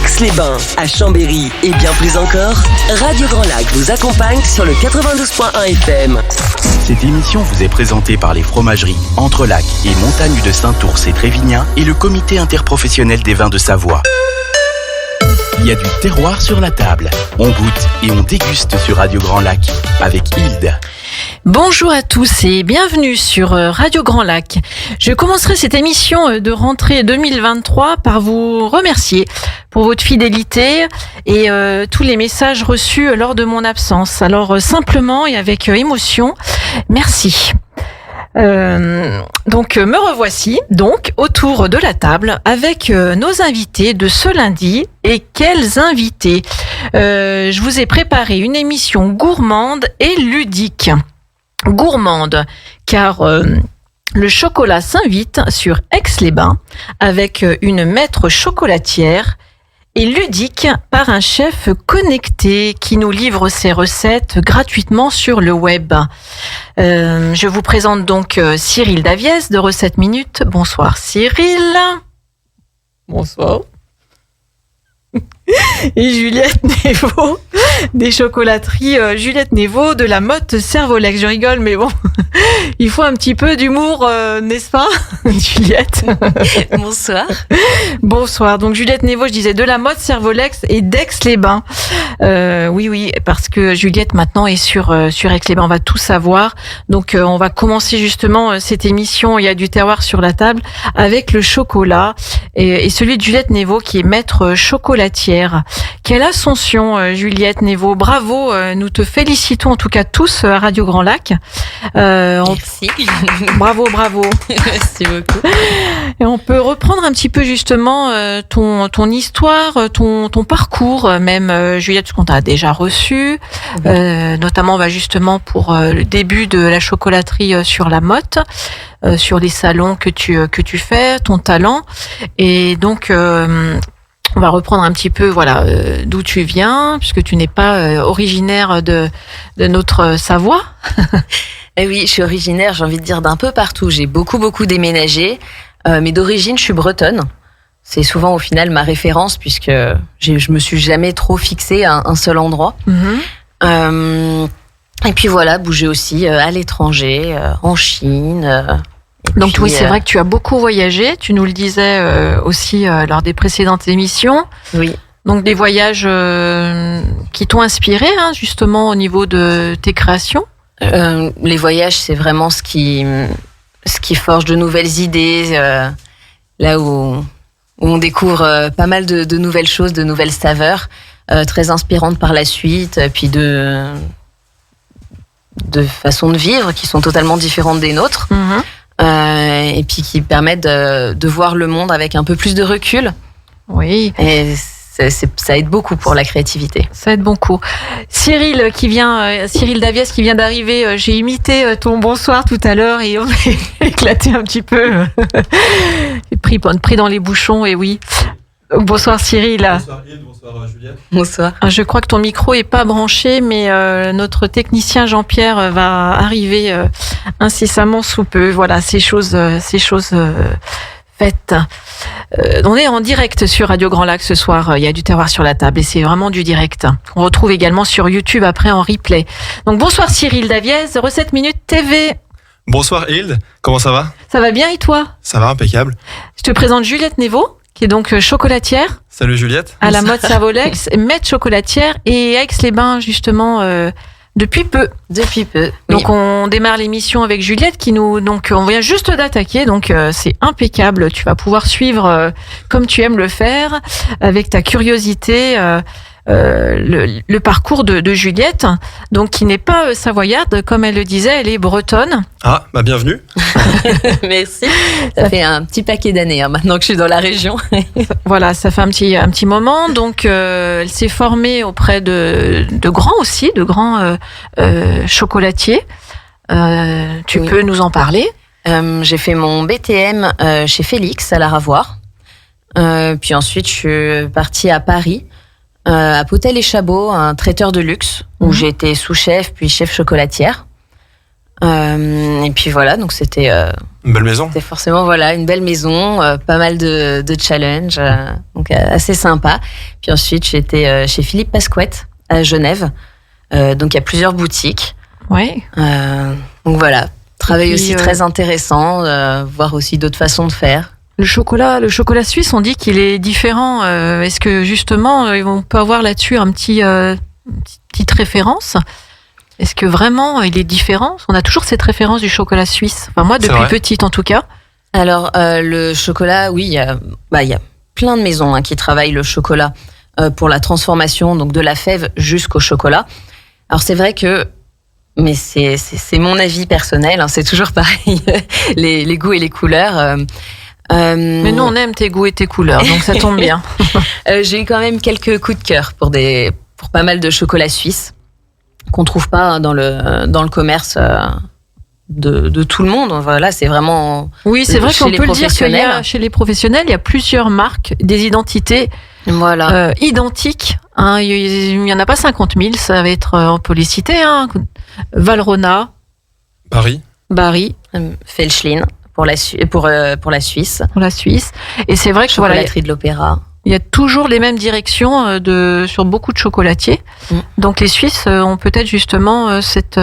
Aix-les-Bains, à Chambéry et bien plus encore, Radio Grand Lac vous accompagne sur le 92.1 FM. Cette émission vous est présentée par les fromageries Entrelac et Montagne de Saint-Ours et Trévignan et le comité interprofessionnel des vins de Savoie. Il y a du terroir sur la table. On goûte et on déguste sur Radio Grand Lac avec Hilde. Bonjour à tous et bienvenue sur Radio Grand Lac. Je commencerai cette émission de rentrée 2023 par vous remercier pour votre fidélité et tous les messages reçus lors de mon absence. Alors simplement et avec émotion, merci. Donc me revoici donc autour de la table avec nos invités de ce lundi. Et quels invités! Je vous ai préparé une émission gourmande et ludique. Gourmande car le chocolat s'invite sur Aix-les-Bains avec une maître chocolatière et ludique par un chef connecté qui nous livre ses recettes gratuitement sur le web. Je vous présente donc Cyril Davies de Recettes Minutes. Bonsoir Cyril. Bonsoir. Et Juliette Néveau des chocolateries Juliette Néveau de la Motte Servolex. Je rigole, mais bon, il faut un petit peu d'humour, n'est-ce pas, Juliette? Bonsoir. Bonsoir. Donc Juliette Néveau, je disais, de la Motte Servolex et d'Aix-les-Bains. Oui, parce que Juliette maintenant est sur Aix-les-Bains. On va tout savoir. Donc on va commencer justement cette émission. Il y a du terroir sur la table avec le chocolat et celui de Juliette Néveau qui est maître chocolatière. Quelle ascension, Juliette Néveau. Bravo, nous te félicitons en tout cas tous à Radio Grand Lac. Merci. Bravo. Merci beaucoup. Et on peut reprendre un petit peu justement ton histoire, ton parcours, même Juliette, ce qu'on t'a déjà reçu, notamment justement pour le début de la chocolaterie sur la Motte, sur les salons que tu fais, ton talent. Et donc on va reprendre un petit peu, d'où tu viens, puisque tu n'es pas originaire de notre Savoie. Eh oui, je suis originaire, j'ai envie de dire, d'un peu partout. J'ai beaucoup déménagé, mais d'origine, je suis bretonne. C'est souvent au final ma référence, puisque je me suis jamais trop fixée à un seul endroit. Mm-hmm. Et puis voilà, bouger aussi à l'étranger, en Chine. Donc oui, c'est vrai que tu as beaucoup voyagé, tu nous le disais aussi lors des précédentes émissions. Oui. Donc des voyages qui t'ont inspiré, justement, au niveau de tes créations. Les voyages, c'est vraiment ce qui forge de nouvelles idées, là où on découvre pas mal de nouvelles choses, de nouvelles saveurs, très inspirantes par la suite, puis de façons de vivre qui sont totalement différentes des nôtres. Mm-hmm. Et puis qui permettent de voir le monde avec un peu plus de recul. Oui. Et ça aide beaucoup pour la créativité. Ça aide beaucoup. Cyril Davies qui vient d'arriver. J'ai imité ton bonsoir tout à l'heure et on a éclaté un petit peu. pris dans les bouchons, et oui. Bonsoir Cyril. Bonsoir Hilde, bonsoir Juliette. Bonsoir. Je crois que ton micro est pas branché, mais notre technicien Jean-Pierre va arriver incessamment sous peu. Voilà, ces choses faites. On est en direct sur Radio Grand Lac ce soir. Il y a du terroir sur la table et c'est vraiment du direct. On retrouve également sur YouTube après en replay. Donc bonsoir Cyril Davies, Recettes Minutes TV. Bonsoir Hilde, comment ça va? Ça va bien et toi? Ça va, impeccable. Je te présente Juliette Néveau, qui est donc chocolatière. Salut Juliette. À la Motte Servolex, maître chocolatière et à Aix-les-Bains justement depuis peu. Depuis peu. Donc on démarre l'émission avec Juliette on vient juste d'attaquer, donc c'est impeccable. Tu vas pouvoir suivre comme tu aimes le faire, avec ta curiosité. Le parcours de Juliette, donc qui n'est pas savoyarde, comme elle le disait, elle est bretonne. Ah, bienvenue. Merci. Ça fait un petit paquet d'années maintenant que je suis dans la région. Voilà, ça fait un petit moment. Donc, elle s'est formée auprès de grands chocolatiers. Tu peux nous en parler? J'ai fait mon BTM chez Félix à la Ravoire. Puis ensuite, je suis partie à Paris. À Potel et Chabot, un traiteur de luxe, où j'ai été sous-chef puis chef chocolatière. Et puis voilà, donc c'était une belle maison. C'était forcément une belle maison, pas mal de challenges. donc assez sympa. Puis ensuite, j'étais chez Philippe Pasquette à Genève. Donc il y a plusieurs boutiques. Ouais. Donc voilà, travail puis, aussi très intéressant, voir aussi d'autres façons de faire. Le chocolat suisse, on dit qu'il est différent. Est-ce que justement, on peut avoir là-dessus une petite référence? Est-ce que vraiment il est différent? On a toujours cette référence du chocolat suisse. Enfin, moi, depuis petite en tout cas. Alors, le chocolat, oui, il y a plein de maisons qui travaillent le chocolat pour la transformation, donc de la fève jusqu'au chocolat. Alors, c'est vrai que, mais c'est mon avis personnel, c'est toujours pareil, les goûts et les couleurs. Mais nous, on aime tes goûts et tes couleurs, donc ça tombe bien. J'ai eu quand même quelques coups de cœur pour pas mal de chocolats suisses qu'on trouve pas dans le commerce de tout le monde. Voilà, c'est vraiment. Oui, c'est vrai qu'on peut le dire chez les professionnels, il y a plusieurs marques, des identités identiques. Il y en a pas 50 000, ça va être, on peut les citer, Valrhona, Barry, Feldschlin pour la Suisse. Pour la Suisse. Et c'est vrai que Chocolaterie de l'Opéra. Il y a toujours les mêmes directions sur beaucoup de chocolatiers. Donc les Suisses ont peut-être justement cette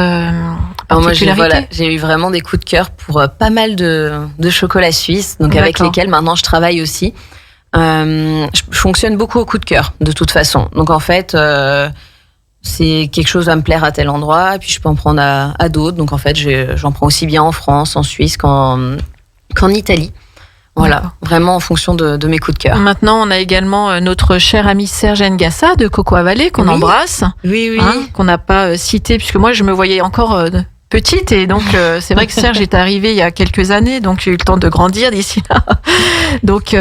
particularité. Moi, j'ai eu vraiment des coups de cœur pour pas mal de chocolats suisses, donc avec lesquels maintenant je travaille aussi. Je fonctionne beaucoup au coup de cœur, de toute façon. Donc en fait, c'est quelque chose va me plaire à tel endroit, et puis je peux en prendre à d'autres. Donc en fait, j'en prends aussi bien en France, en Suisse qu'en Italie. Voilà, vraiment en fonction de mes coups de cœur. Maintenant, on a également notre cher ami Serge Ngassa de Cocoa Valley qu'on embrasse. Oui. Qu'on n'a pas cité, puisque moi, je me voyais encore petite. Et donc, c'est vrai que Serge est arrivé il y a quelques années, donc j'ai eu le temps de grandir d'ici là. Donc,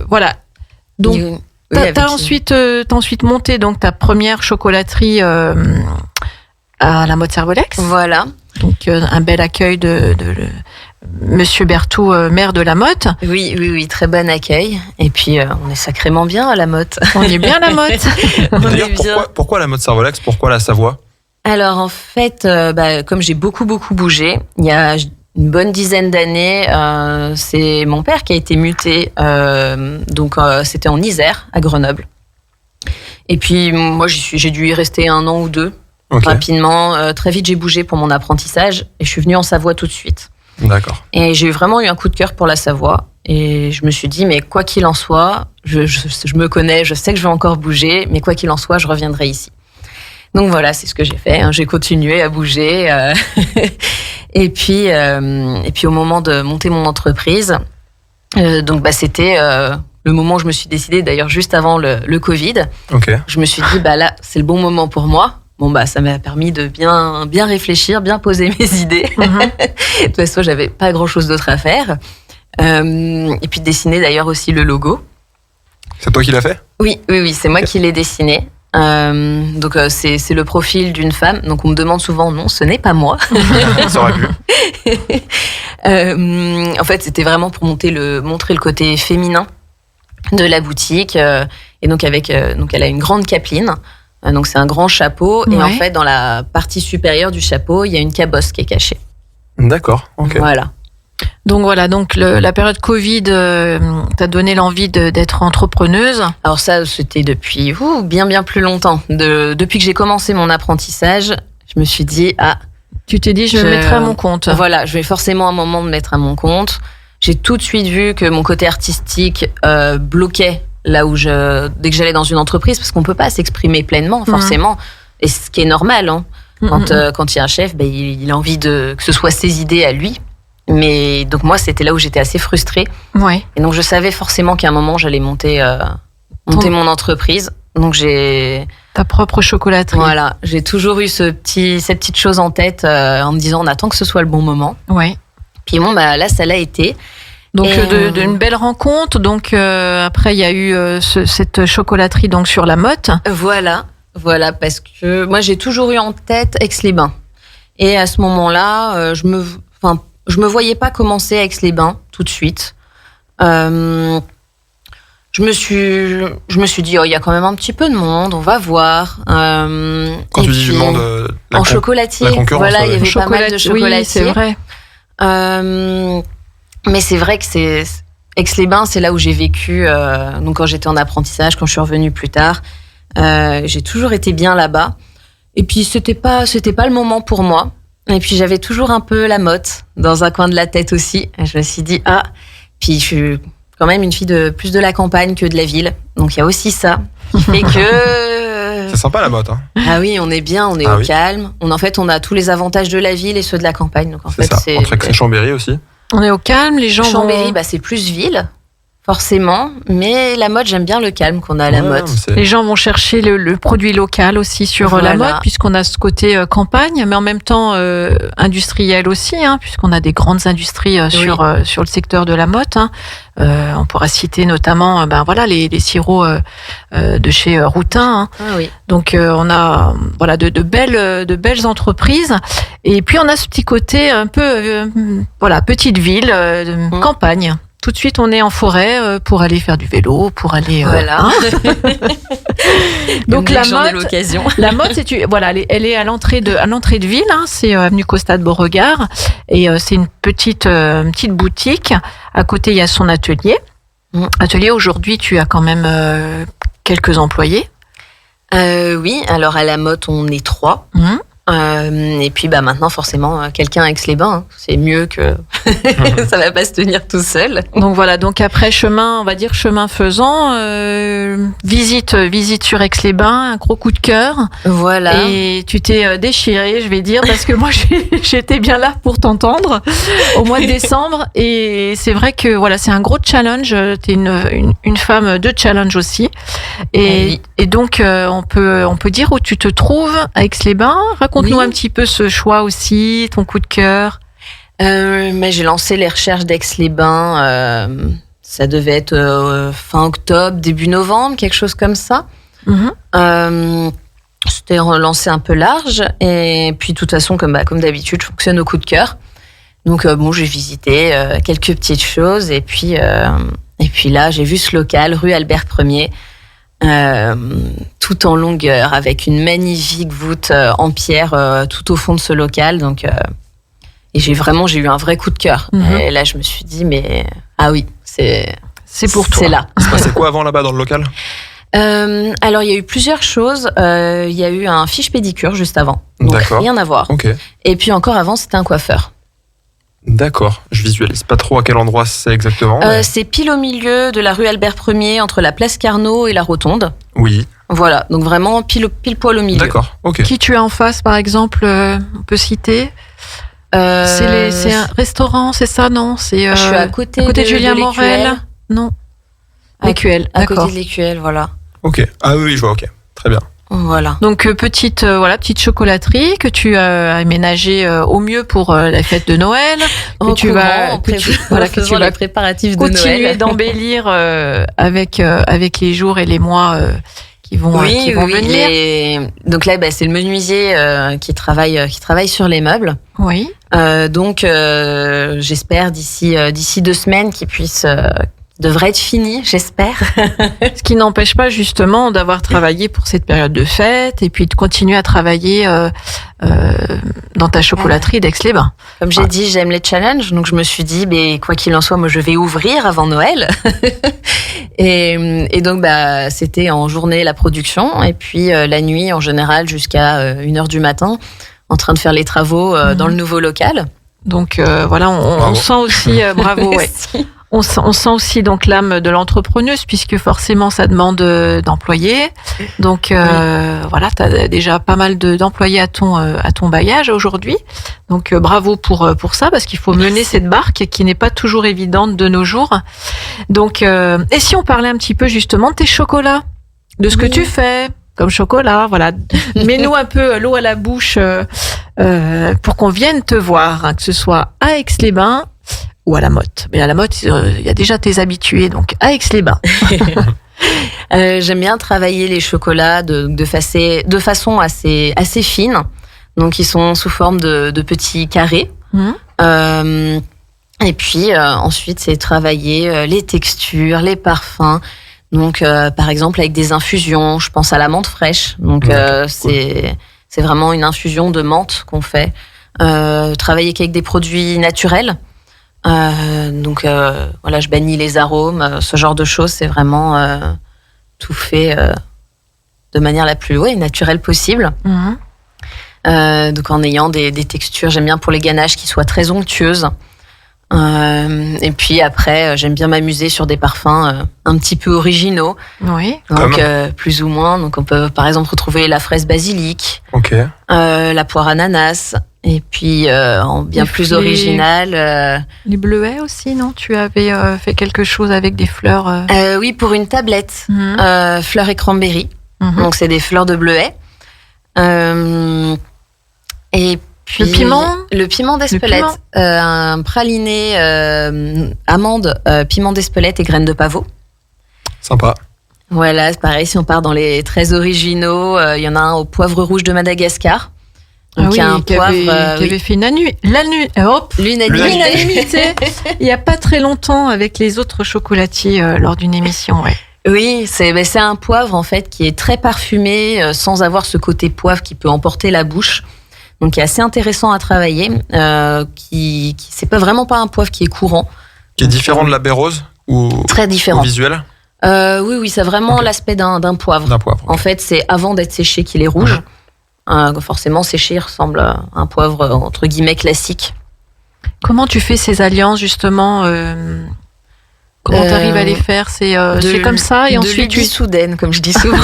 voilà. Donc, t'as ensuite monté donc, ta première chocolaterie à la Motte Servolex. Voilà. Donc, un bel accueil de Monsieur Berthoud, maire de la Motte. Oui, très bon accueil. Et puis, on est sacrément bien à la Motte. On est bien à la Motte. Pourquoi la Motte Servolex? Pourquoi la Savoie? Alors, en fait, comme j'ai beaucoup bougé, il y a une bonne dizaine d'années, c'est mon père qui a été muté. Donc, c'était en Isère, à Grenoble. Et puis, moi, j'ai dû y rester 1 an ou 2. Okay. Rapidement, très vite, j'ai bougé pour mon apprentissage et je suis venue en Savoie tout de suite. D'accord. Et j'ai vraiment eu un coup de cœur pour la Savoie. Et je me suis dit, mais quoi qu'il en soit, je me connais, je sais que je vais encore bouger, mais quoi qu'il en soit, je reviendrai ici. Donc voilà, c'est ce que j'ai fait. J'ai continué à bouger. Et puis au moment de monter mon entreprise, c'était le moment où je me suis décidée, d'ailleurs juste avant le Covid. Okay. Je me suis dit, là, c'est le bon moment pour moi. Ça m'a permis de bien réfléchir, bien poser mes idées. De toute façon, j'avais pas grand-chose d'autre à faire. Et puis dessiner d'ailleurs aussi le logo. C'est toi qui l'as fait? Oui, c'est moi qui l'ai dessiné. Donc c'est le profil d'une femme. Donc on me demande souvent, non, ce n'est pas moi. Ça aurait pu. En fait, c'était vraiment pour montrer le côté féminin de la boutique. Et donc elle a une grande capeline. Donc c'est un grand chapeau et en fait dans la partie supérieure du chapeau il y a une cabosse qui est cachée. D'accord. Okay. Voilà. Donc la période Covid t'a donné l'envie d'être entrepreneuse. Alors ça c'était depuis bien plus longtemps. Depuis que j'ai commencé mon apprentissage, je me suis dit tu t'es dit je me mettrai à mon compte. Voilà, je vais forcément à un moment me mettre à mon compte. J'ai tout de suite vu que mon côté artistique bloquait. Là où dès que j'allais dans une entreprise, parce qu'on peut pas s'exprimer pleinement, forcément. Et ce qui est normal, quand il y a un chef, il a envie que ce soit ses idées à lui. Mais donc moi, c'était là où j'étais assez frustrée. Ouais. Et donc je savais forcément qu'à un moment, j'allais monter mon entreprise. Donc j'ai ta propre chocolaterie. Voilà, j'ai toujours eu cette petite chose en tête en me disant, on attend que ce soit le bon moment. Ouais. Puis là, ça l'a été. Donc d'une belle rencontre. Donc après il y a eu cette chocolaterie donc sur la Motte. Voilà, parce que moi j'ai toujours eu en tête Aix-les-Bains. Et à ce moment-là, je me voyais pas commencer à Aix-les-Bains tout de suite. Je me suis dit il y a quand même un petit peu de monde, on va voir. Quand tu dis du monde, en chocolatier, voilà, il y avait pas mal de chocolatiers. Oui, c'est vrai. Mais c'est vrai que Aix-les-Bains, c'est là où j'ai vécu. Donc quand j'étais en apprentissage, quand je suis revenue plus tard, j'ai toujours été bien là-bas. Et puis c'était pas le moment pour moi. Et puis j'avais toujours un peu la motte dans un coin de la tête aussi. Et je me suis dit Puis je suis quand même une fille plus de la campagne que de la ville. Donc il y a aussi ça qui fait que. C'est sympa la motte. Hein. Ah oui, on est bien, on est au calme. On a tous les avantages de la ville et ceux de la campagne. Donc en fait, c'est entre Aix et Chambéry aussi. On est au calme, les gens. Chambéry, c'est plus ville, forcément. Mais la mode, j'aime bien le calme qu'on a à la mode. Les gens vont chercher le produit local aussi sur la mode, puisqu'on a ce côté campagne, mais en même temps industriel aussi, puisqu'on a des grandes industries sur le secteur de la mode. On pourra citer notamment les sirops de chez Routin. Donc on a de belles entreprises. Et puis on a ce petit côté un peu petite ville, campagne. Tout de suite, on est en forêt pour aller faire du vélo, pour aller. Donc la mode, elle est à l'entrée de ville. C'est avenue Costa de Beauregard, et c'est une petite boutique. À côté, il y a son atelier. Atelier. Aujourd'hui, tu as quand même quelques employés. Oui. Alors à la mode, on est 3. Et puis maintenant forcément quelqu'un à Aix-les-Bains, c'est mieux que ça va pas se tenir tout seul. Donc après chemin faisant, visite sur Aix-les-Bains, un gros coup de cœur. Voilà. Et tu t'es déchirée, je vais dire, parce que moi j'étais bien là pour t'entendre au mois de décembre, et c'est vrai que c'est un gros challenge. T'es une femme de challenge aussi, et donc on peut dire où tu te trouves à Aix-les-Bains. Raconte-nous un petit peu ce choix aussi, ton coup de cœur. J'ai lancé les recherches d'Aix-les-Bains, ça devait être fin octobre, début novembre, quelque chose comme ça. C'était lancé un peu large, et puis de toute façon, comme d'habitude, je fonctionne au coup de cœur. Donc j'ai visité quelques petites choses, et puis là, j'ai vu ce local, rue Albert Ier, tout en longueur, avec une magnifique voûte en pierre tout au fond de ce local. Donc, et j'ai eu un vrai coup de cœur. Et là, je me suis dit, mais c'est pour toi. C'est là. Il se passait quoi avant là-bas dans le local ? Alors, il y a eu plusieurs choses. Il y a eu un fiche pédicure juste avant. Donc, rien à voir. Okay. Et puis encore avant, c'était un coiffeur. D'accord, je visualise pas trop à quel endroit c'est exactement. C'est pile au milieu de la rue Albert Ier, entre la place Carnot et la Rotonde. Oui. Voilà, donc vraiment pile poil au milieu. D'accord, ok. Qui tu as en face, par exemple, on peut citer c'est un restaurant, c'est ça, non ? Je suis à côté de Julien Morel. Non. L'Écuelle, d'accord. À côté de l'Écuelle, voilà. Ok, ah oui, je vois, ok, très bien. Voilà. Donc petite chocolaterie que tu as aménagée au mieux pour la fête de Noël, que tu vas les préparatifs de continuer Noël, d'embellir avec les jours et les mois qui vont venir. Donc là, c'est le menuisier qui travaille sur les meubles. Oui. Donc j'espère d'ici 2 semaines qu'il devrait être fini, j'espère. Ce qui n'empêche pas justement d'avoir travaillé pour cette période de fête, et puis de continuer à travailler dans ta chocolaterie d'Aix-les-Bains. Comme j'ai dit, j'aime les challenges, donc je me suis dit, quoi qu'il en soit, moi je vais ouvrir avant Noël. et donc c'était en journée la production, et puis la nuit en général jusqu'à 1h du matin, en train de faire les travaux dans le nouveau local. Donc on sent aussi bravo. Ouais. On sent aussi donc l'âme de l'entrepreneuse, puisque forcément ça demande d'employés. Donc tu as déjà pas mal d'employés à ton bagage aujourd'hui. Donc bravo pour ça, parce qu'il faut mener cette barque qui n'est pas toujours évidente de nos jours. Donc et si on parlait un petit peu justement de tes chocolats, de ce que tu fais comme chocolat, voilà. Mets-nous un peu l'eau à la bouche pour qu'on vienne te voir, que ce soit à Aix-les-Bains ou à la Motte. Mais à la Motte, il y a déjà tes habitués, donc à Aix-les-Bains. J'aime bien travailler les chocolats de façon assez fine. Donc, ils sont sous forme de petits carrés. Et puis, ensuite, c'est travailler les textures, les parfums. Donc, par exemple, avec des infusions. Je pense à la menthe fraîche. Donc, c'est vraiment une infusion de menthe qu'on fait. Travailler avec des produits naturels. Donc voilà, je bannis les arômes, ce genre de choses. C'est vraiment tout fait de manière la plus naturelle possible. Donc en ayant des textures, j'aime bien pour les ganaches qui soient très onctueuses. Et puis après, j'aime bien m'amuser sur des parfums un petit peu originaux. Oui. Donc plus ou moins. Donc on peut par exemple retrouver la fraise basilic, la poire ananas, et puis en bien plus original. Les bleuets aussi, non? Tu avais fait quelque chose avec des fleurs. Oui, pour une tablette, fleurs et cranberry. Donc c'est des fleurs de bleuet. Et puis le piment d'Espelette, un praliné amande, piment d'Espelette et graines de pavot. Sympa. Voilà, c'est pareil, si on part dans les très originaux, il y en a un au poivre rouge de Madagascar. Donc il y a un poivre qui avait fait l'unanimité il n'y a pas très longtemps avec les autres chocolatiers lors d'une émission. Ouais. Oui, c'est un poivre en fait qui est très parfumé sans avoir ce côté poivre qui peut emporter la bouche. Donc, qui est assez intéressant à travailler. C'est vraiment pas un poivre qui est courant. Qui est différent de la baie rose ou très différent. Au visuel. Oui, c'est vraiment l'aspect d'un poivre. D'un poivre. En fait, c'est avant d'être séché qu'il est rouge. Forcément, séché, il ressemble à un poivre entre guillemets classique. Comment tu fais ces alliances justement Comment tu arrives à les faire? C'est comme ça et ensuite tu soudaine, comme je dis souvent.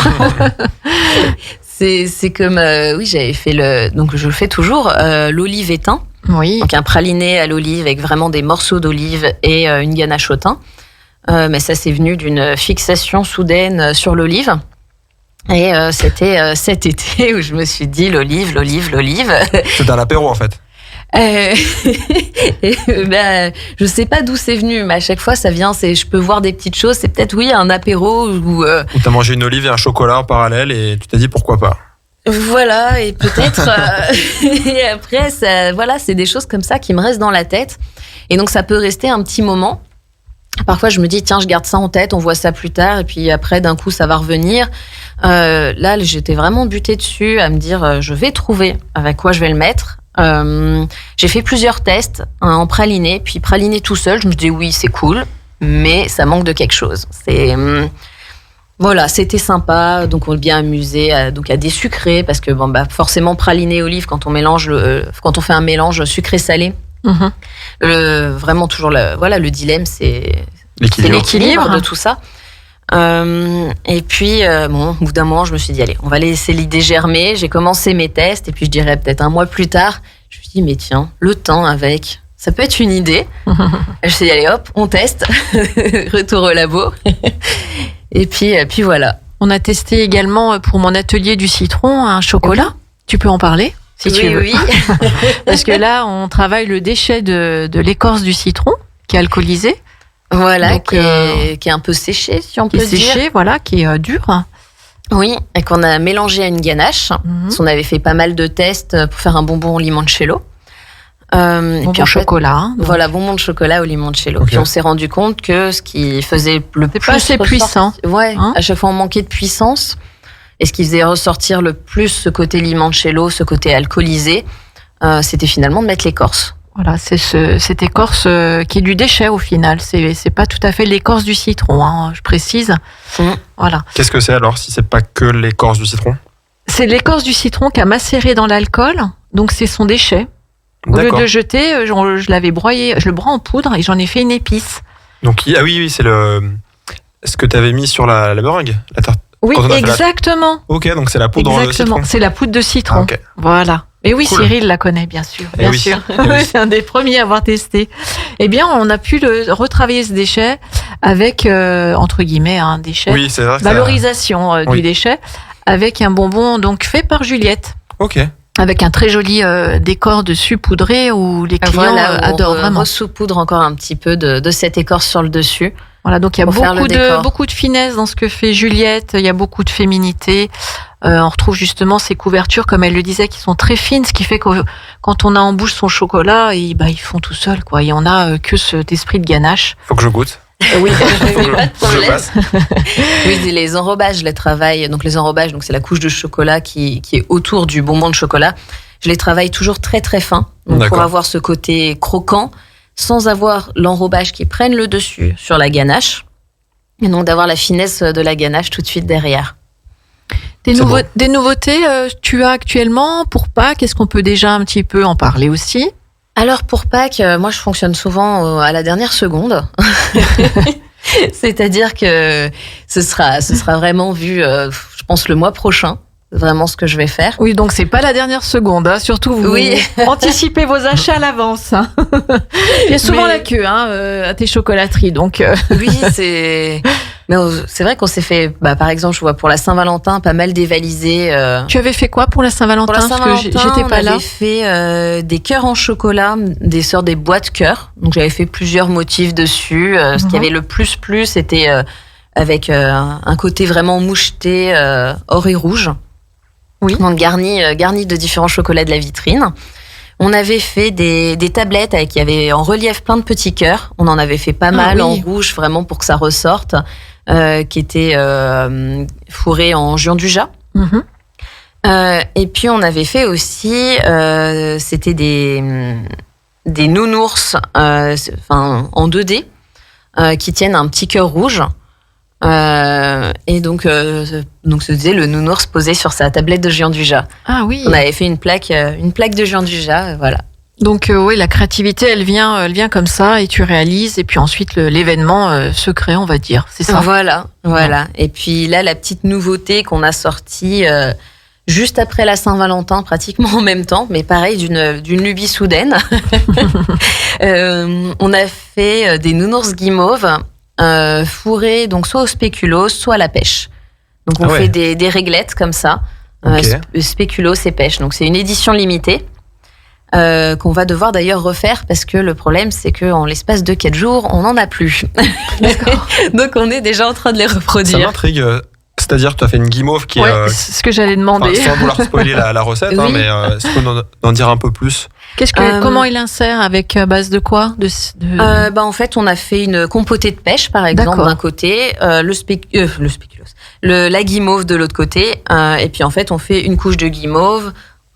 C'est comme j'avais fait donc je le fais toujours l'olive et thym. Oui. Donc un praliné à l'olive avec vraiment des morceaux d'olive et une ganache au thym. Mais ça c'est venu d'une fixation soudaine sur l'olive. Et c'était cet été où je me suis dit l'olive. C'est un apéro en fait. Je sais pas d'où c'est venu, mais à chaque fois ça vient. Je peux voir des petites choses. C'est peut-être un apéro où t'as mangé une olive et un chocolat en parallèle et tu t'es dit pourquoi pas. Voilà, et peut-être et après c'est des choses comme ça qui me restent dans la tête. Et donc ça peut rester un petit moment. Parfois je me dis tiens, je garde ça en tête, on voit ça plus tard, et puis après d'un coup ça va revenir. Là j'étais vraiment butée dessus à me dire je vais trouver avec quoi je vais le mettre. J'ai fait plusieurs tests en praliné, puis praliné tout seul, je me dis oui c'est cool, mais ça manque de quelque chose. Voilà, c'était sympa, donc on est bien amusé à désucrer, parce que forcément praliné et olive, quand on fait un mélange sucré-salé, vraiment toujours le dilemme, c'est l'équilibre de tout ça. Et puis au bout d'un moment je me suis dit allez, on va laisser l'idée germer. J'ai commencé mes tests et puis je dirais peut-être un mois plus tard je me suis dit mais tiens, le thym avec ça peut être une idée. Je me suis dit allez hop, on teste. Retour au labo. Et puis voilà. On a testé également pour mon atelier du citron un chocolat. Tu peux en parler si tu veux. Oui. Parce que là on travaille le déchet de l'écorce du citron qui est alcoolisé. Voilà, donc, qui est un peu séché, si on peut dire. Qui est séché, voilà, qui est dur. Oui, et qu'on a mélangé à une ganache. On avait fait pas mal de tests pour faire un bonbon au limoncello. Bonbon chocolat. Voilà, bonbon de chocolat au limoncello. Okay. Puis on s'est rendu compte que ce qui faisait le plus pas assez puissant. Ouais, à chaque fois on manquait de puissance. Et ce qui faisait ressortir le plus ce côté limoncello, ce côté alcoolisé, c'était finalement de mettre l'écorce. Voilà, c'est cette écorce qui est du déchet au final. C'est pas tout à fait l'écorce du citron, je précise. Voilà. Qu'est-ce que c'est alors si c'est pas que l'écorce du citron? C'est l'écorce du citron qui a macéré dans l'alcool, donc c'est son déchet. Au lieu de le jeter, je l'avais broyé, je le broie en poudre et j'en ai fait une épice. Donc oui, c'est ce que tu avais mis sur la meringue, la tarte. Oui, exactement. Ok, donc c'est la poudre de citron. C'est la poudre de citron. Okay. Voilà. Et oui, cool. Cyril la connaît, bien sûr. Bien sûr. C'est un des premiers à avoir testé. Eh bien, on a pu retravailler ce déchet avec, entre guillemets, un déchet. Oui, c'est vrai. Valorisation du déchet avec un bonbon donc fait par Juliette. Ok. Avec un très joli décor dessus poudré où les clients adorent vraiment. On saupoudre encore un petit peu de cette écorce sur le dessus. Voilà, donc il y a beaucoup de finesse dans ce que fait Juliette, il y a beaucoup de féminité. On retrouve justement ces couvertures, comme elle le disait, qui sont très fines, ce qui fait que quand on a en bouche son chocolat, ils font tout seul, quoi. Et on a que cet esprit de ganache. Faut que je goûte. Oui, pas de problème. Oui, les enrobages, je les travaille. Donc les enrobages, donc c'est la couche de chocolat qui est autour du bonbon de chocolat. Je les travaille toujours très très fin, donc pour avoir ce côté croquant, sans avoir l'enrobage qui prenne le dessus sur la ganache. Et donc d'avoir la finesse de la ganache tout de suite derrière. Des nouveautés tu as actuellement pour Pâques? Est-ce qu'on peut déjà un petit peu en parler aussi? Alors pour Pâques, moi je fonctionne souvent à la dernière seconde. C'est-à-dire que ce sera vraiment vu, je pense, le mois prochain. Vraiment ce que je vais faire. Oui, donc c'est pas la dernière seconde, hein. Surtout vous anticipez vos achats à l'avance. Hein. Il y a souvent la queue à tes chocolateries, donc. Oui, c'est vrai qu'on s'est fait, par exemple, je vois pour la Saint-Valentin pas mal dévalisé. Tu avais fait quoi pour la Saint-Valentin? Pour la Saint-Valentin, parce que j'étais pas là. J'avais fait des cœurs en chocolat, des boîtes cœurs. Donc j'avais fait plusieurs motifs dessus. Ce qui avait le plus, c'était avec un côté vraiment moucheté, or et rouge. Oui. Donc garni de différents chocolats de la vitrine. On avait fait des tablettes avec qui avait en relief plein de petits cœurs. On en avait fait pas mal en rouge vraiment pour que ça ressorte, qui étaient fourrés en Juan-du-Jas. Et puis on avait fait aussi, c'était des nounours, en 2D, qui tiennent un petit cœur rouge. Et donc se disait le nounours posé sur sa tablette de Juan-du-Jas. Ah oui. On avait fait une plaque de Juan-du-Jas, voilà. Donc oui, la créativité, elle vient comme ça et tu réalises et puis ensuite l'événement se crée, on va dire, c'est ça. Voilà. Et puis là, la petite nouveauté qu'on a sortie juste après la Saint-Valentin, pratiquement en même temps, mais pareil d'une lubie soudaine. On a fait des nounours guimauves. Fourrés donc soit au spéculoos, soit à la pêche. Donc on fait des réglettes comme ça, spéculoos et pêche. Donc c'est une édition limitée qu'on va devoir d'ailleurs refaire parce que le problème c'est qu'en l'espace de 4 jours, on n'en a plus. Donc on est déjà en train de les reproduire. Ça m'intrigue. C'est-à-dire que tu as fait une guimauve qui est... c'est ce que j'allais demander. Sans vouloir spoiler la recette, Oui. mais est-ce qu'on en dire un peu plus? Comment il insère? Avec base de quoi? En fait, on a fait une compotée de pêche, par exemple, d'un côté, la guimauve de l'autre côté, et puis en fait, on fait une couche de guimauve,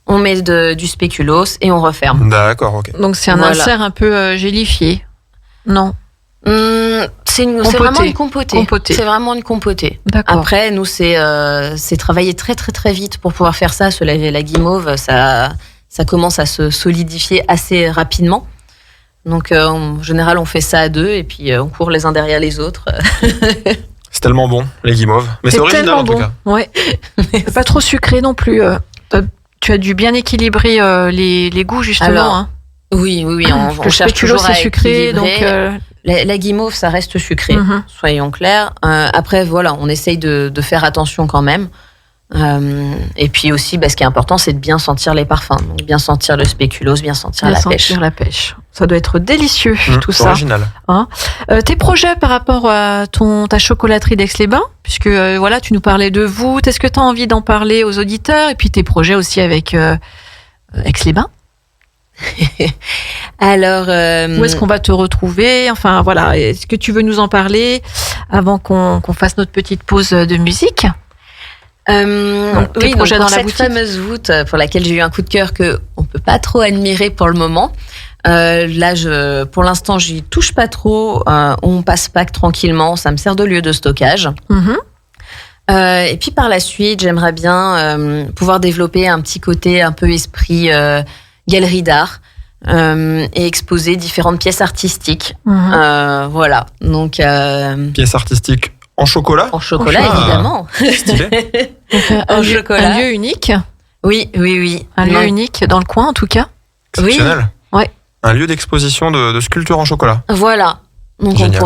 on met du spéculoos et on referme. D'accord, ok. Donc c'est un insert un peu gélifié? Non. C'est vraiment une compotée. C'est vraiment une compotée. D'accord. Après, nous, c'est travailler très très très vite pour pouvoir faire ça. La guimauve, ça commence à se solidifier assez rapidement. Donc, en général, on fait ça à 2 et puis on court les uns derrière les autres. C'est tellement bon, les guimauves. Mais c'est original en tout cas. Ouais. C'est pas trop sucré non plus. Tu as dû bien équilibrer les goûts justement. Alors, oui. On cherche toujours à sucré, équilibrer. Donc la guimauve, ça reste sucré, soyons clairs. Après, voilà, on essaye de faire attention quand même. Et puis aussi, ce qui est important, c'est de bien sentir les parfums. Donc, bien sentir le spéculoos, bien sentir la pêche. Ça doit être délicieux, tout ça. Original. Hein, tes projets par rapport à ta chocolaterie d'Aix-les-Bains, puisque tu nous parlais de voûte. Est-ce que tu as envie d'en parler aux auditeurs? Et puis tes projets aussi avec Aix-les-Bains? Alors, où est-ce qu'on va te retrouver? Enfin, voilà. Est-ce que tu veux nous en parler avant qu'on fasse notre petite pause de musique? Donc dans cette fameuse voûte pour laquelle j'ai eu un coup de cœur que on peut pas trop admirer pour le moment. Là, pour l'instant, j'y touche pas trop. On passe Pâques tranquillement. Ça me sert de lieu de stockage. Et puis par la suite, j'aimerais bien pouvoir développer un petit côté un peu esprit galerie d'art et exposer différentes pièces artistiques. Voilà. Donc pièces artistiques. En chocolat? En chocolat, évidemment. Stylé. Un lieu unique? Oui. Un lieu unique dans le coin, en tout cas? Exceptionnel. Oui. Ouais. Un lieu d'exposition de sculpture en chocolat. Voilà. Donc Génial.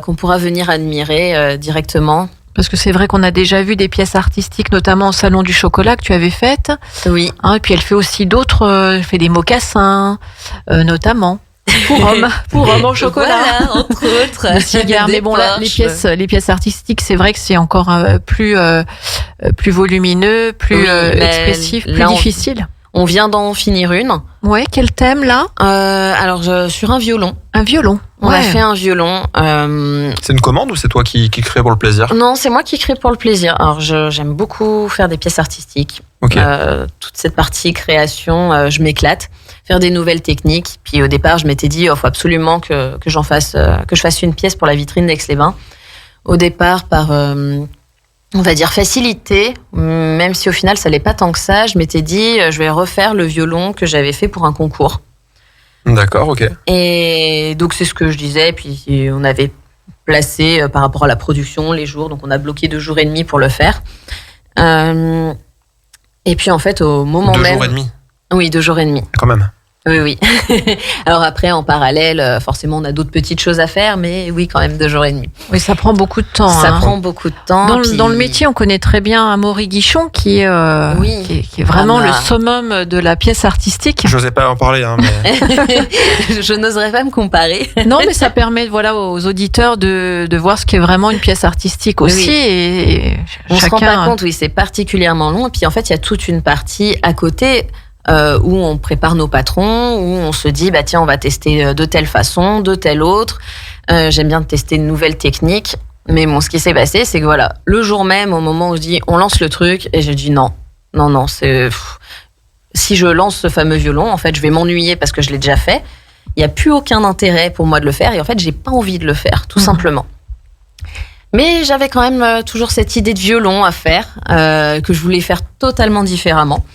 qu'on pourra venir admirer directement. Parce que c'est vrai qu'on a déjà vu des pièces artistiques, notamment au Salon du Chocolat que tu avais faites. Oui. Et puis elle fait aussi d'autres, elle fait des mocassins, notamment. Pour hommes en chocolat. Voilà, entre autres. Des cigares. Mais bon, là, les pièces artistiques, c'est vrai que c'est encore plus volumineux, plus expressif, plus difficile. On vient d'en finir une. Ouais, quel thème là? Alors, sur un violon. Un violon. On a fait un violon. C'est une commande ou c'est toi qui crée pour le plaisir? Non, c'est moi qui crée pour le plaisir. Alors, j'aime beaucoup faire des pièces artistiques. Ok. Toute cette partie création, je m'éclate. Faire des nouvelles techniques. Puis au départ, je m'étais dit, il faut absolument que je fasse une pièce pour la vitrine d'Aix-les-Bains. Au départ, par, on va dire, facilité, même si au final, ça l'est pas tant que ça, je m'étais dit, je vais refaire le violon que j'avais fait pour un concours. D'accord, ok. Et donc, c'est ce que je disais. Puis, on avait placé par rapport à la production les jours. Donc, on a bloqué 2 jours et demi pour le faire. Et puis, en fait, au moment 2 même... 2 jours et demi. Oui, 2 jours et demi. Quand même. Oui. Alors après, en parallèle, forcément, on a d'autres petites choses à faire, mais oui, quand même 2 jours et demi. Oui, ça prend beaucoup de temps. Ça prend beaucoup de temps. Dans le métier, on connaît très bien Amaury Guichon, qui est vraiment le summum de la pièce artistique. J'osais pas en parler, mais... Je n'oserais pas me comparer. Non, mais ça permet aux auditeurs de voir ce qu'est vraiment une pièce artistique aussi. Oui. Et on se rend pas compte, oui, c'est particulièrement long. Et puis en fait, il y a toute une partie à côté où on prépare nos patrons, où on se dit, bah tiens, on va tester de telle façon, de telle autre. J'aime bien tester de nouvelles techniques. Mais bon, ce qui s'est passé, c'est que voilà, le jour même, au moment où je dis, on lance le truc, et je dis non, si je lance ce fameux violon, en fait, je vais m'ennuyer parce que je l'ai déjà fait. Il n'y a plus aucun intérêt pour moi de le faire, et en fait, j'ai pas envie de le faire, tout simplement. Mais j'avais quand même toujours cette idée de violon à faire, que je voulais faire totalement différemment.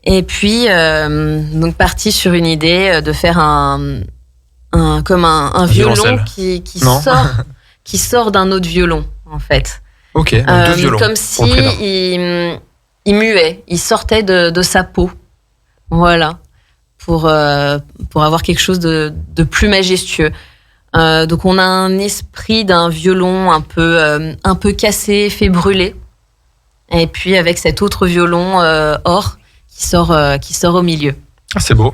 Et puis, donc partie sur une idée de faire un violon qui sort d'un autre violon, en fait. Ok, donc 2 violons. Comme si il muait, il sortait de sa peau. Voilà. Pour avoir quelque chose de plus majestueux. Donc on a un esprit d'un violon un peu cassé, fait brûler. Et puis avec cet autre violon or qui sort au milieu. Ah, c'est beau.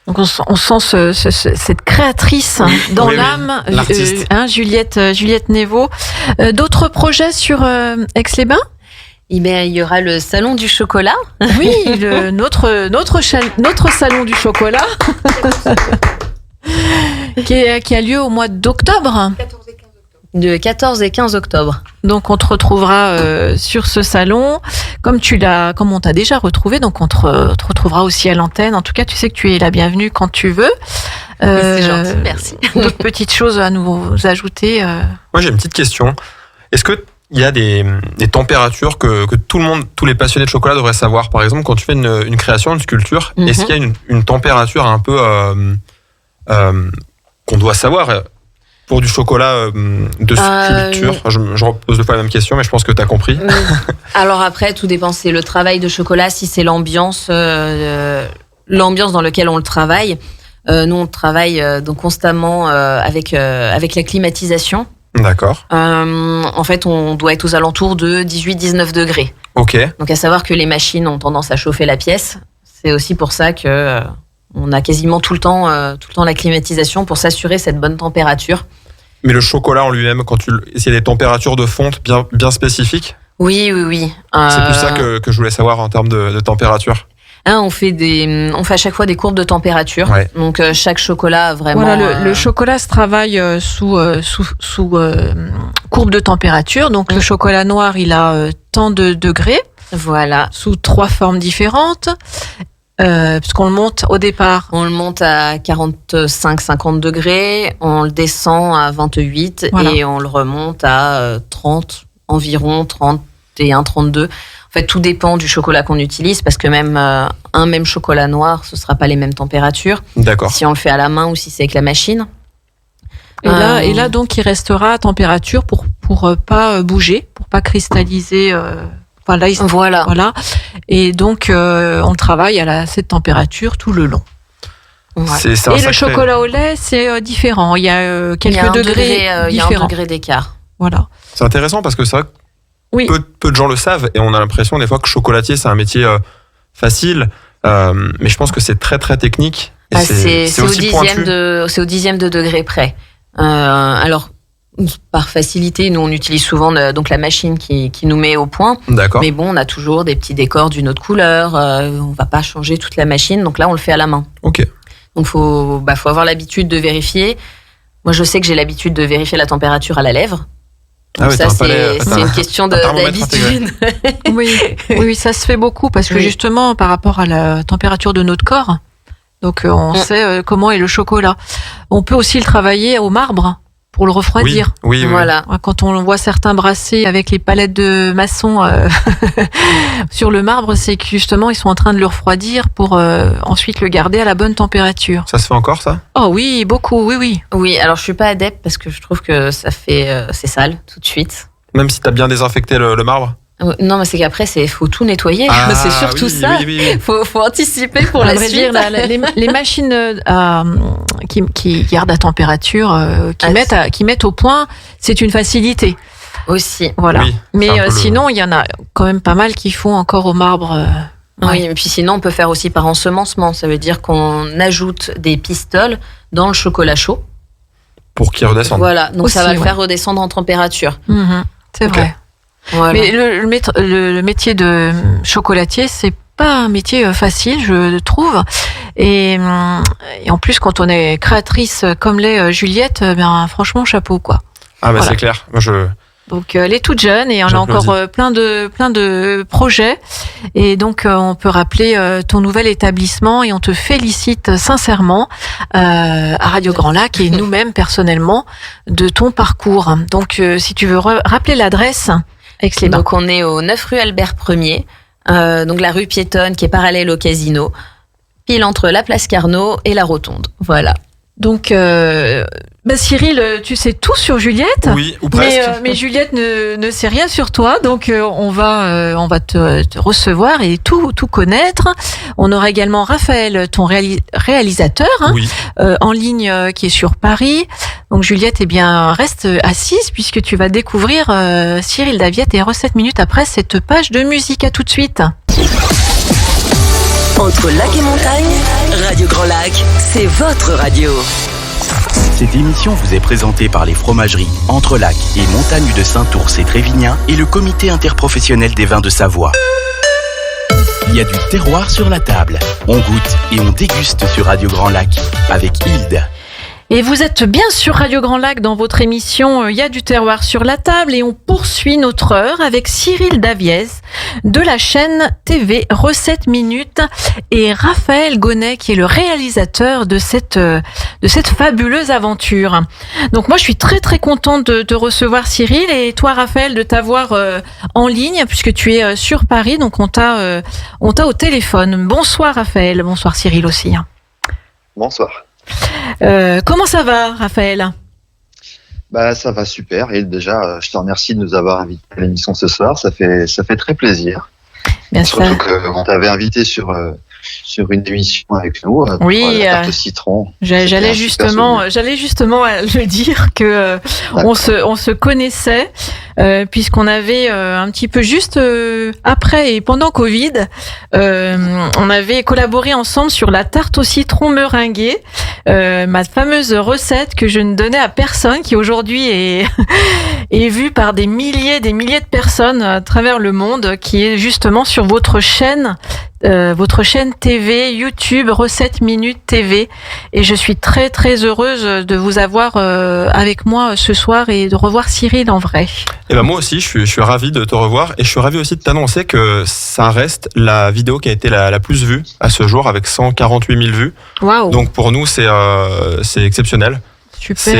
Donc on sent cette créatrice dans l'âme, l'artiste. Juliette Néveau. D'autres projets sur Aix-les-Bains ? Eh bien, il y aura le salon du chocolat. Oui, notre salon du chocolat qui a lieu au mois d'octobre. De 14 et 15 octobre. Donc on te retrouvera sur ce salon, comme on t'a déjà retrouvé, donc on te retrouvera aussi à l'antenne. En tout cas, tu sais que tu es la bienvenue quand tu veux. C'est gentil, merci. D'autres petites choses à nous ajouter Moi, j'ai une petite question. Est-ce que il y a des températures que tous les passionnés de chocolat devraient savoir? Par exemple, quand tu fais une création, une sculpture, est-ce qu'il y a une température un peu qu'on doit savoir pour du chocolat de sculpture? Je repose 2 fois la même question, mais je pense que tu as compris. Alors après, tout dépend. C'est le travail de chocolat, si c'est l'ambiance dans laquelle on le travaille. Nous, on travaille donc constamment avec la climatisation. D'accord. En fait, on doit être aux alentours de 18-19 degrés. Ok. Donc, à savoir que les machines ont tendance à chauffer la pièce. C'est aussi pour ça que on a quasiment tout le temps la climatisation pour s'assurer cette bonne température. Mais le chocolat en lui-même, est-ce qu'il y a des températures de fonte bien spécifiques? Oui. C'est plus ça que je voulais savoir en termes de température. On fait à chaque fois des courbes de température. Ouais. Donc chaque chocolat a vraiment. Voilà, le chocolat se travaille sous courbe de température. Donc le chocolat noir, il a tant de degrés. Voilà. Sous 3 formes différentes. Puisqu'on le monte au départ. On le monte à 45-50 degrés, on le descend à 28 et on le remonte à 30, environ 31, 32. En fait, tout dépend du chocolat qu'on utilise parce que même un même chocolat noir, ce sera pas les mêmes températures. D'accord. Si on le fait à la main ou si c'est avec la machine. Et là, donc, il restera à température pour pas bouger, pour pas cristalliser. Voilà. Et donc, on travaille à cette température tout le long. Ouais. Et le chocolat au lait, c'est différent. Il y a quelques degrés différents. Il y a un degré d'écart. Voilà. C'est intéressant parce que c'est vrai que oui. peu de gens le savent et on a l'impression des fois que chocolatier, c'est un métier facile. Mais je pense que c'est très, très technique. Et c'est aussi pointu. C'est au dixième de degré près. Alors, par facilité, nous on utilise souvent donc la machine qui nous met au point. D'accord. Mais bon, on a toujours des petits décors d'une autre couleur. On va pas changer toute la machine, donc là on le fait à la main. Ok. Donc faut avoir l'habitude de vérifier. Moi, je sais que j'ai l'habitude de vérifier la température à la lèvre. Donc ouais, ça, t'as un palais, c'est une question thermomètre d'habitude. Oui, ça se fait beaucoup parce que Oui. justement, par rapport à la température de notre corps, donc on sait comment est le chocolat. On peut aussi le travailler au marbre pour le refroidir. Oui. Voilà. Quand on voit certains brasser avec les palettes de maçon sur le marbre, c'est que justement ils sont en train de le refroidir pour ensuite le garder à la bonne température. Ça se fait encore, ça? Oh oui, beaucoup, oui. Oui, alors je suis pas adepte parce que je trouve que ça fait c'est sale tout de suite. Même si t'as bien désinfecté le marbre? Non, mais c'est qu'après faut tout nettoyer. c'est surtout oui, ça. Oui. Faut anticiper pour À la vrai suite. dire, les machines qui gardent la température, qui mettent au point, c'est une facilité. Aussi. Voilà. Oui, c'est Mais un peu sinon, il y en a quand même pas mal qui font encore au marbre. Oui, et puis sinon on peut faire aussi par ensemencement. Ça veut dire qu'on ajoute des pistoles dans le chocolat chaud. Pour qu'il redescende. Voilà, donc ça Aussi, va le ouais. faire redescendre en température. C'est Ok. vrai. Voilà. Mais le métier de chocolatier, c'est pas un métier facile, je trouve. Et en plus, quand on est créatrice comme l'est Juliette, franchement, chapeau, quoi. Ah, bah Voilà. c'est clair. Moi, Donc, elle est toute jeune et on a J'applaudis. encore plein de projets. Et donc, on peut rappeler ton nouvel établissement et on te félicite sincèrement à Radio Grand Lac et nous-mêmes personnellement de ton parcours. Donc, si tu veux rappeler l'adresse, Aix-les-Bains. Donc on est au 9 rue Albert 1er, donc la rue piétonne qui est parallèle au casino, pile entre la place Carnot et la Rotonde. Voilà. Donc, Cyril, tu sais tout sur Juliette. oui, ou presque. Mais Juliette ne sait rien sur toi, donc on va te recevoir et tout connaître. On aura également Raphaël, ton réalisateur, Oui. en ligne qui est sur Paris. Donc Juliette, reste assise puisque tu vas découvrir Cyril Daviette et Recettes minutes après cette page de musique. À tout de suite. Entre lac et montagne, Radio Grand Lac, c'est votre radio. Cette émission vous est présentée par les fromageries Entrelac et Montagne de Saint-Ours et Trévignan et le comité interprofessionnel des vins de Savoie. Il y a du terroir sur la table. On goûte et on déguste sur Radio Grand Lac avec Hilde. Et vous êtes bien sur Radio Grand Lac dans votre émission Il y a du terroir sur la table et on poursuit notre heure avec Cyril Daviez de la chaîne TV Recettes minutes et Raphaël Gonnet qui est le réalisateur de cette fabuleuse aventure. Donc moi je suis très très contente de recevoir Cyril et toi Raphaël de t'avoir en ligne puisque tu es sur Paris, donc on t'a au téléphone. Bonsoir Raphaël, bonsoir Cyril aussi. Bonsoir. Comment ça va, Raphaël ? Ça va super. Et déjà, je te remercie de nous avoir invités à l'émission ce soir. Ça fait très plaisir. Bien Surtout qu'on t'avait invité sur une émission avec nous. Oui, pour la tarte au citron. J'allais justement le dire que on se connaissait puisqu'on avait un petit peu juste après et pendant Covid, on avait collaboré ensemble sur la tarte au citron meringuée, ma fameuse recette que je ne donnais à personne, qui aujourd'hui est vue par des milliers de personnes à travers le monde, qui est justement sur votre chaîne TV, YouTube, Recettes minutes TV. Et je suis très très heureuse de vous avoir avec moi ce soir et de revoir Cyril en vrai. Et moi aussi, je suis ravi de te revoir et je suis ravi aussi de t'annoncer que ça reste la vidéo qui a été la plus vue à ce jour avec 148 000 vues. Waouh. Donc pour nous, c'est exceptionnel. Super.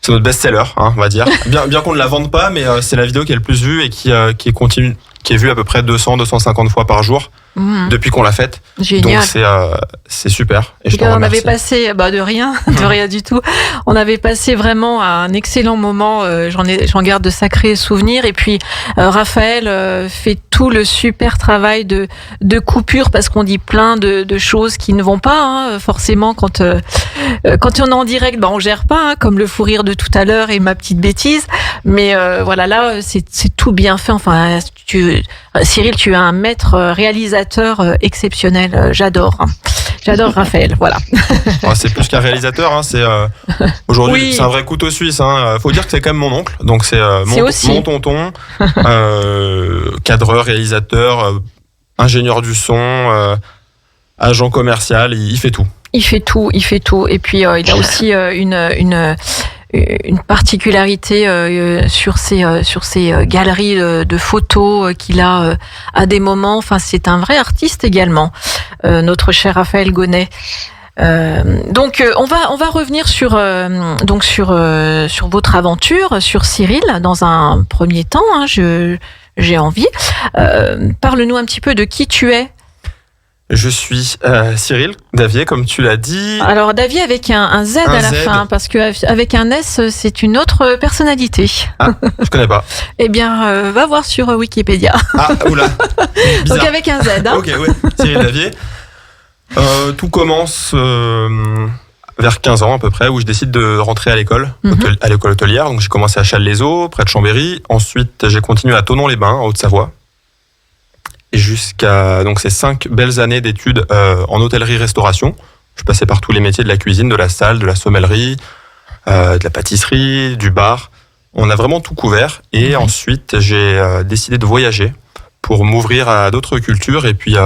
C'est notre best-seller, on va dire. Bien qu'on ne la vende pas, mais c'est la vidéo qui est le plus vue et qui est vue à peu près 200-250 fois par jour depuis qu'on l'a faite. Génial. Donc c'est super. Et je t'en on remercie. avait passé de rien du tout. On avait passé vraiment un excellent moment. J'en garde de sacrés souvenirs. Et puis Raphaël fait tout le super travail de coupure parce qu'on dit plein de choses qui ne vont pas forcément quand on est en direct. On gère pas comme le fou rire de tout à l'heure et ma petite bêtise. Mais voilà, là c'est tout bien fait. Enfin, Cyril, tu es un maître réalisateur exceptionnel. J'adore Raphaël. Voilà. C'est plus qu'un réalisateur. C'est aujourd'hui, Oui. c'est un vrai couteau suisse. Faut dire que c'est quand même mon oncle. Donc c'est mon tonton, cadreur, réalisateur, ingénieur du son, agent commercial. Il fait tout. Il fait tout. Et puis il a aussi une particularité sur ces galeries de photos qu'il a à des moments. Enfin, c'est un vrai artiste également, notre cher Raphaël Gonnet. Donc on va revenir sur votre aventure sur Cyril dans un premier temps. J'ai envie. Parle-nous un petit peu de qui tu es. Je suis Cyril Davier, comme tu l'as dit. Alors Davier avec un Z à la fin, parce qu'avec un S, c'est une autre personnalité. Ah, je connais pas. Eh bien, va voir sur Wikipédia. Ah, oula. Bizarre. Donc avec un Z. Hein. Ok, ouais. Cyril Davier. Tout commence vers 15 ans à peu près, où je décide de rentrer à l'école, à l'école hôtelière. Donc j'ai commencé à Challes-les-Eaux, près de Chambéry. Ensuite, j'ai continué à Thonon-les-Bains, en Haute-Savoie. Et jusqu'à donc ces 5 belles années d'études en hôtellerie-restauration. Je passais par tous les métiers de la cuisine, de la salle, de la sommellerie, de la pâtisserie, du bar. On a vraiment tout couvert. Et ensuite, j'ai décidé de voyager pour m'ouvrir à d'autres cultures et puis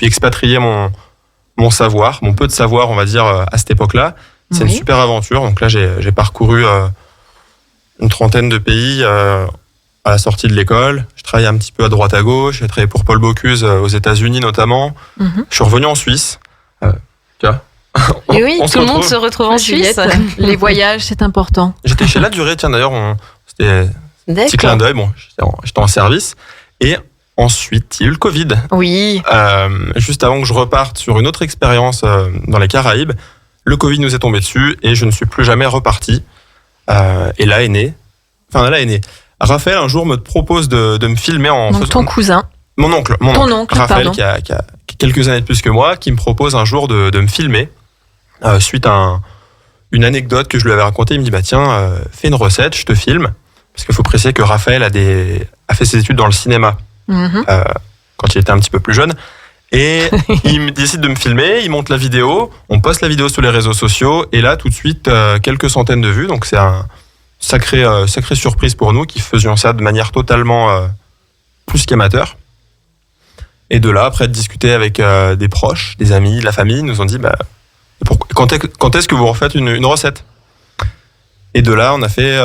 expatrier mon savoir, mon peu de savoir, on va dire, à cette époque-là. C'est une super aventure. Donc là, j'ai parcouru une trentaine de pays à la sortie de l'école. Je travaillais un petit peu à droite à gauche. J'ai travaillé pour Paul Bocuse aux États-Unis notamment. Je suis revenu en Suisse. Et oui, tout le monde se retrouve en Suisse. Les voyages, c'est important. J'étais chez La Durée, tiens, d'ailleurs, c'était un petit clin d'œil. Bon, j'étais en service. Et ensuite, il y a eu le Covid. Oui. Juste avant que je reparte sur une autre expérience dans les Caraïbes, le Covid nous est tombé dessus et je ne suis plus jamais reparti. Et là est né. Raphaël, un jour, me propose de me filmer en... Donc ton cousin. Mon oncle. Raphaël, qui a quelques années de plus que moi, qui me propose un jour de me filmer suite à une anecdote que je lui avais racontée. Il me dit, tiens, fais une recette, je te filme. Parce qu'il faut préciser que Raphaël a fait ses études dans le cinéma quand il était un petit peu plus jeune. Et il me décide de me filmer, il monte la vidéo, on poste la vidéo sur les réseaux sociaux, et là, tout de suite, quelques centaines de vues. Donc c'est un sacrée surprise pour nous qui faisions ça de manière totalement plus qu'amateur. Et de là, après de discuter avec des proches, des amis, la famille, ils nous ont dit quand est-ce que vous refaites une recette? Et de là, on a fait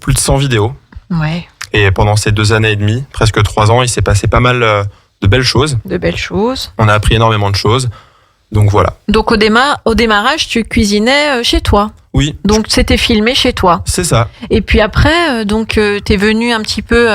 plus de 100 vidéos. Ouais. Et pendant ces 2 années et demie, presque 3 ans, il s'est passé pas mal de belles choses. De belles choses. On a appris énormément de choses. Donc voilà. Donc au démarrage, tu cuisinais chez toi. Oui. Donc c'était filmé chez toi. C'est ça. Et puis après, t'es venu un petit peu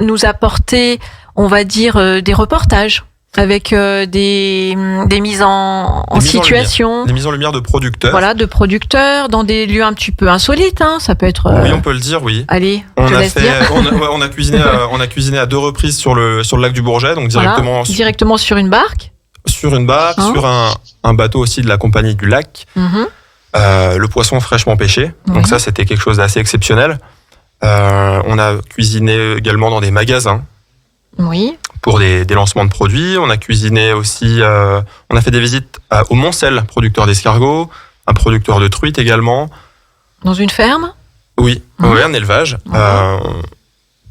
nous apporter, on va dire, des reportages avec des mises en situation. Des mises en lumière de producteurs. Voilà, de producteurs dans des lieux un petit peu insolites. Hein. Ça peut être. Oui, on peut le dire, oui. Allez, on a cuisiné à 2 reprises sur le lac du Bourget, donc directement. Voilà, directement sur une barque. Sur une barque, sur un bateau aussi de la compagnie du lac. Le poisson fraîchement pêché. Donc ça, c'était quelque chose d'assez exceptionnel. On a cuisiné également dans des magasins. Oui. Pour des lancements de produits. On a cuisiné aussi... on a fait des visites au Moncel, producteur d'escargots, un producteur de truites également. Dans une ferme ? Oui, un élevage.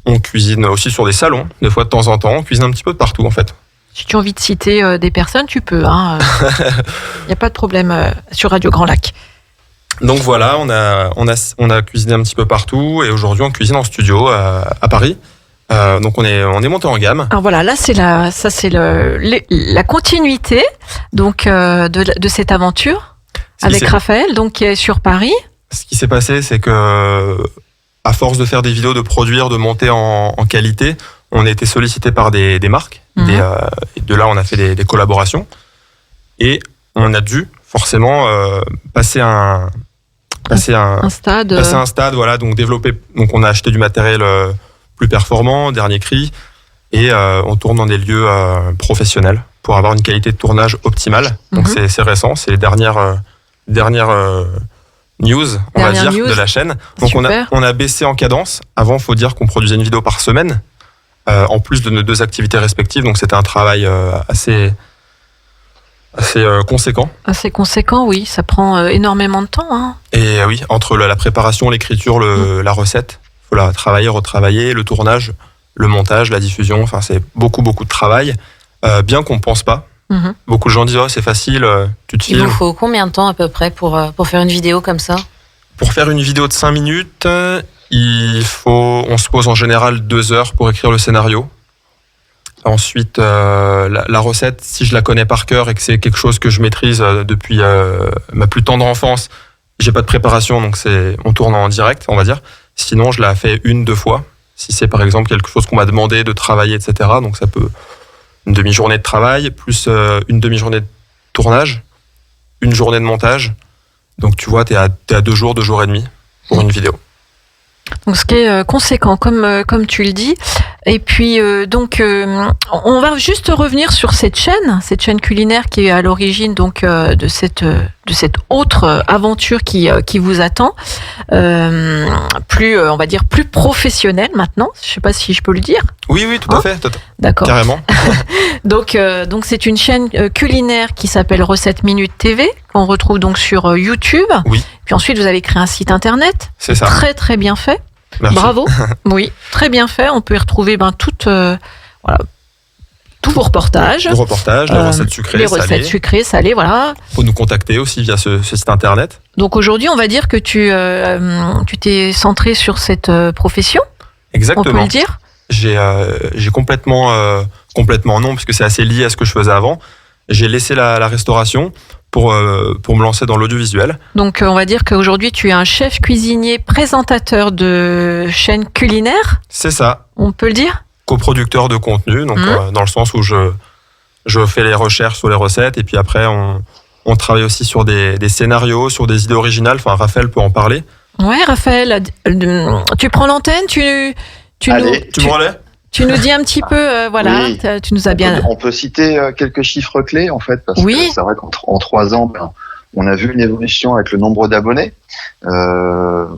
On cuisine aussi sur des salons, des fois de temps en temps. On cuisine un petit peu de partout, en fait. Si tu as envie de citer des personnes, tu peux. Il n'y a pas de problème sur Radio Grand Lac. Donc voilà, on a cuisiné un petit peu partout. Et aujourd'hui, on cuisine en studio à Paris. Donc on est monté en gamme. Alors voilà, là c'est la continuité donc de cette aventure avec Raphaël, donc qui est sur Paris. Ce qui s'est passé, c'est que à force de faire des vidéos, de produire, de monter en qualité, on a été sollicité par des marques. De là, on a fait des collaborations et on a dû forcément passer un stade. Voilà, donc développer. Donc on a acheté du matériel plus performant, dernier cri, et on tourne dans des lieux professionnels pour avoir une qualité de tournage optimale. Donc c'est récent, c'est les dernières news, de la chaîne. Donc on a baissé en cadence. Avant, faut dire qu'on produisait une vidéo par semaine, en plus de nos 2 activités respectives. Donc c'était un travail assez conséquent. Assez conséquent, oui. Ça prend énormément de temps. Hein. Et oui, entre la préparation, l'écriture, la recette. La travailler, retravailler, le tournage, le montage, la diffusion, enfin c'est beaucoup de travail, bien qu'on ne pense pas. Beaucoup de gens disent c'est facile, tu te Il vous filmes. faut combien de temps à peu près pour faire une vidéo comme ça? Pour faire une vidéo de 5 minutes, on se pose en général 2 heures pour écrire le scénario. Ensuite, la recette, si je la connais par cœur et que c'est quelque chose que je maîtrise depuis ma plus tendre enfance, j'ai pas de préparation, donc on tourne en direct, on va dire. Sinon, je la fais 1-2 fois. Si c'est par exemple quelque chose qu'on m'a demandé de travailler, etc. Donc ça peut une demi-journée de travail, plus une demi-journée de tournage, une journée de montage. Donc tu vois, t'es à 2 jours, 2 jours et demi pour une vidéo. Donc ce qui est conséquent, comme tu le dis. Et puis on va juste revenir sur cette chaîne culinaire qui est à l'origine donc de cette autre aventure qui vous attend, plus on va dire plus professionnelle maintenant. Je sais pas si je peux le dire. Oui, tout à fait. D'accord. Carrément. Donc c'est une chaîne culinaire qui s'appelle Recettes Minutes TV qu'on retrouve donc sur YouTube. Oui. Puis ensuite vous avez créé un site internet. C'est ça. Très très bien fait. Merci. Bravo. Oui, très bien fait. On peut y retrouver tous vos reportages. Les reportages, les recettes sucrées, les salées. recettes sucrées, salées, voilà. Faut nous contacter aussi via ce site internet. Donc aujourd'hui, on va dire que tu t'es centré sur cette profession. Exactement. On peut le dire. J'ai complètement non, parce que c'est assez lié à ce que je faisais avant. J'ai laissé la restauration pour me lancer dans l'audiovisuel. Donc on va dire qu'aujourd'hui, tu es un chef cuisinier présentateur de chaîne culinaire. C'est ça. On peut le dire. Coproducteur de contenu, donc dans le sens où je fais les recherches sur les recettes et puis après on travaille aussi sur des scénarios, sur des idées originales. Enfin, Raphaël peut en parler. Ouais, Raphaël, tu prends l'antenne, tu me relais. Tu nous dis un petit peu, Oui. tu nous as bien. On peut citer quelques chiffres clés en fait, parce Oui. que c'est vrai qu'en 3 ans, on a vu une évolution avec le nombre d'abonnés.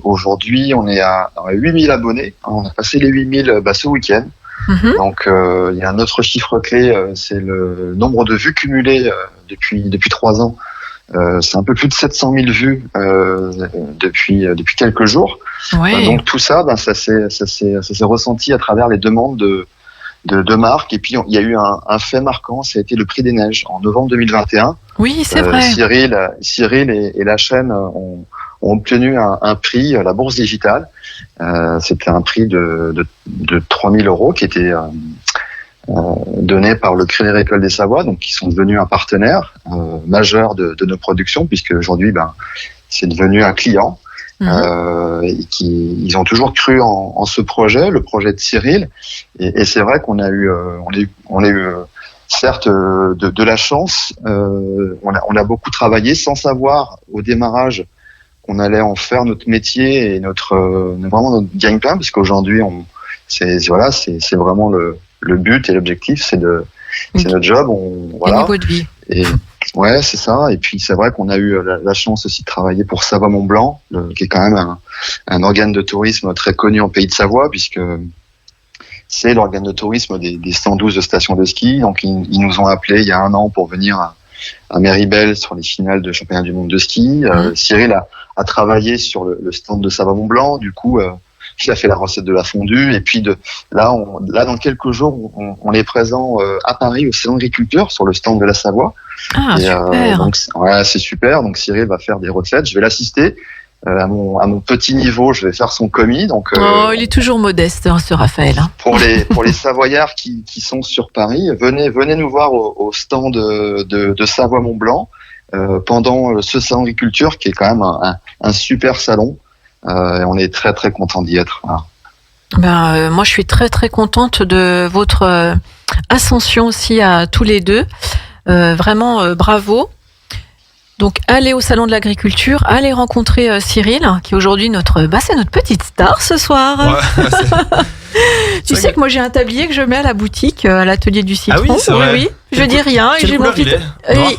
Aujourd'hui, on est à 8000 abonnés. On a passé les 8000 ce week-end. Mhm. Donc, il y a un autre chiffre clé, c'est le nombre de vues cumulées depuis 3 ans. C'est un peu plus de 700 000 vues depuis quelques jours. Ouais. Donc tout ça, ça s'est ressenti à travers les demandes de marques. Et puis il y a eu un fait marquant, ça a été le prix des neiges en novembre 2021. Oui, c'est vrai. Cyril et la chaîne ont obtenu un prix, la bourse digitale. C'était un prix de 3 000 € qui était donné par le Crédit Agricole des Savoies, donc qui sont devenus un partenaire majeur de nos productions, puisque aujourd'hui, c'est devenu un client. Ils ont toujours cru en ce projet, le projet de Cyril, et c'est vrai qu'on a eu certes de la chance. On a beaucoup travaillé sans savoir au démarrage qu'on allait en faire notre métier et vraiment notre gagne-pain, parce qu'aujourd'hui c'est vraiment le but et l'objectif, c'est notre job. Au niveau de vie. Et ouais, c'est ça. Et puis c'est vrai qu'on a eu la chance aussi de travailler pour Savoie Mont Blanc, qui est quand même un organe de tourisme très connu en Pays de Savoie, puisque c'est l'organe de tourisme des 112 stations de ski. Donc ils nous ont appelés il y a 1 an pour venir à Méribel sur les finales de championnat du monde de ski. Cyril a travaillé sur le stand de Savoie Mont Blanc. Du coup, il a fait la recette de la fondue. Et puis là, dans quelques jours, on est présent à Paris au salon d'agriculture sur le stand de la Savoie. Ah, super. Donc c'est super. Donc Cyril va faire des recettes. Je vais l'assister à mon petit niveau. Je vais faire son commis. Donc il est toujours modeste, ce Raphaël. pour les Savoyards qui sont sur Paris, venez nous voir au stand de Savoie Mont Blanc pendant ce salon d'agriculture qui est quand même un super salon. Et on est très très content d'y être. Voilà. Moi, je suis très très contente de votre ascension aussi à tous les deux. Vraiment, bravo. Donc, allez au salon de l'agriculture, allez rencontrer Cyril, qui est aujourd'hui c'est notre petite star ce soir. Ouais, tu sais que moi j'ai un tablier que je mets à la boutique, à l'atelier du citron. Ah oui, c'est vrai. Oui. Je dis rien. Quelle couleur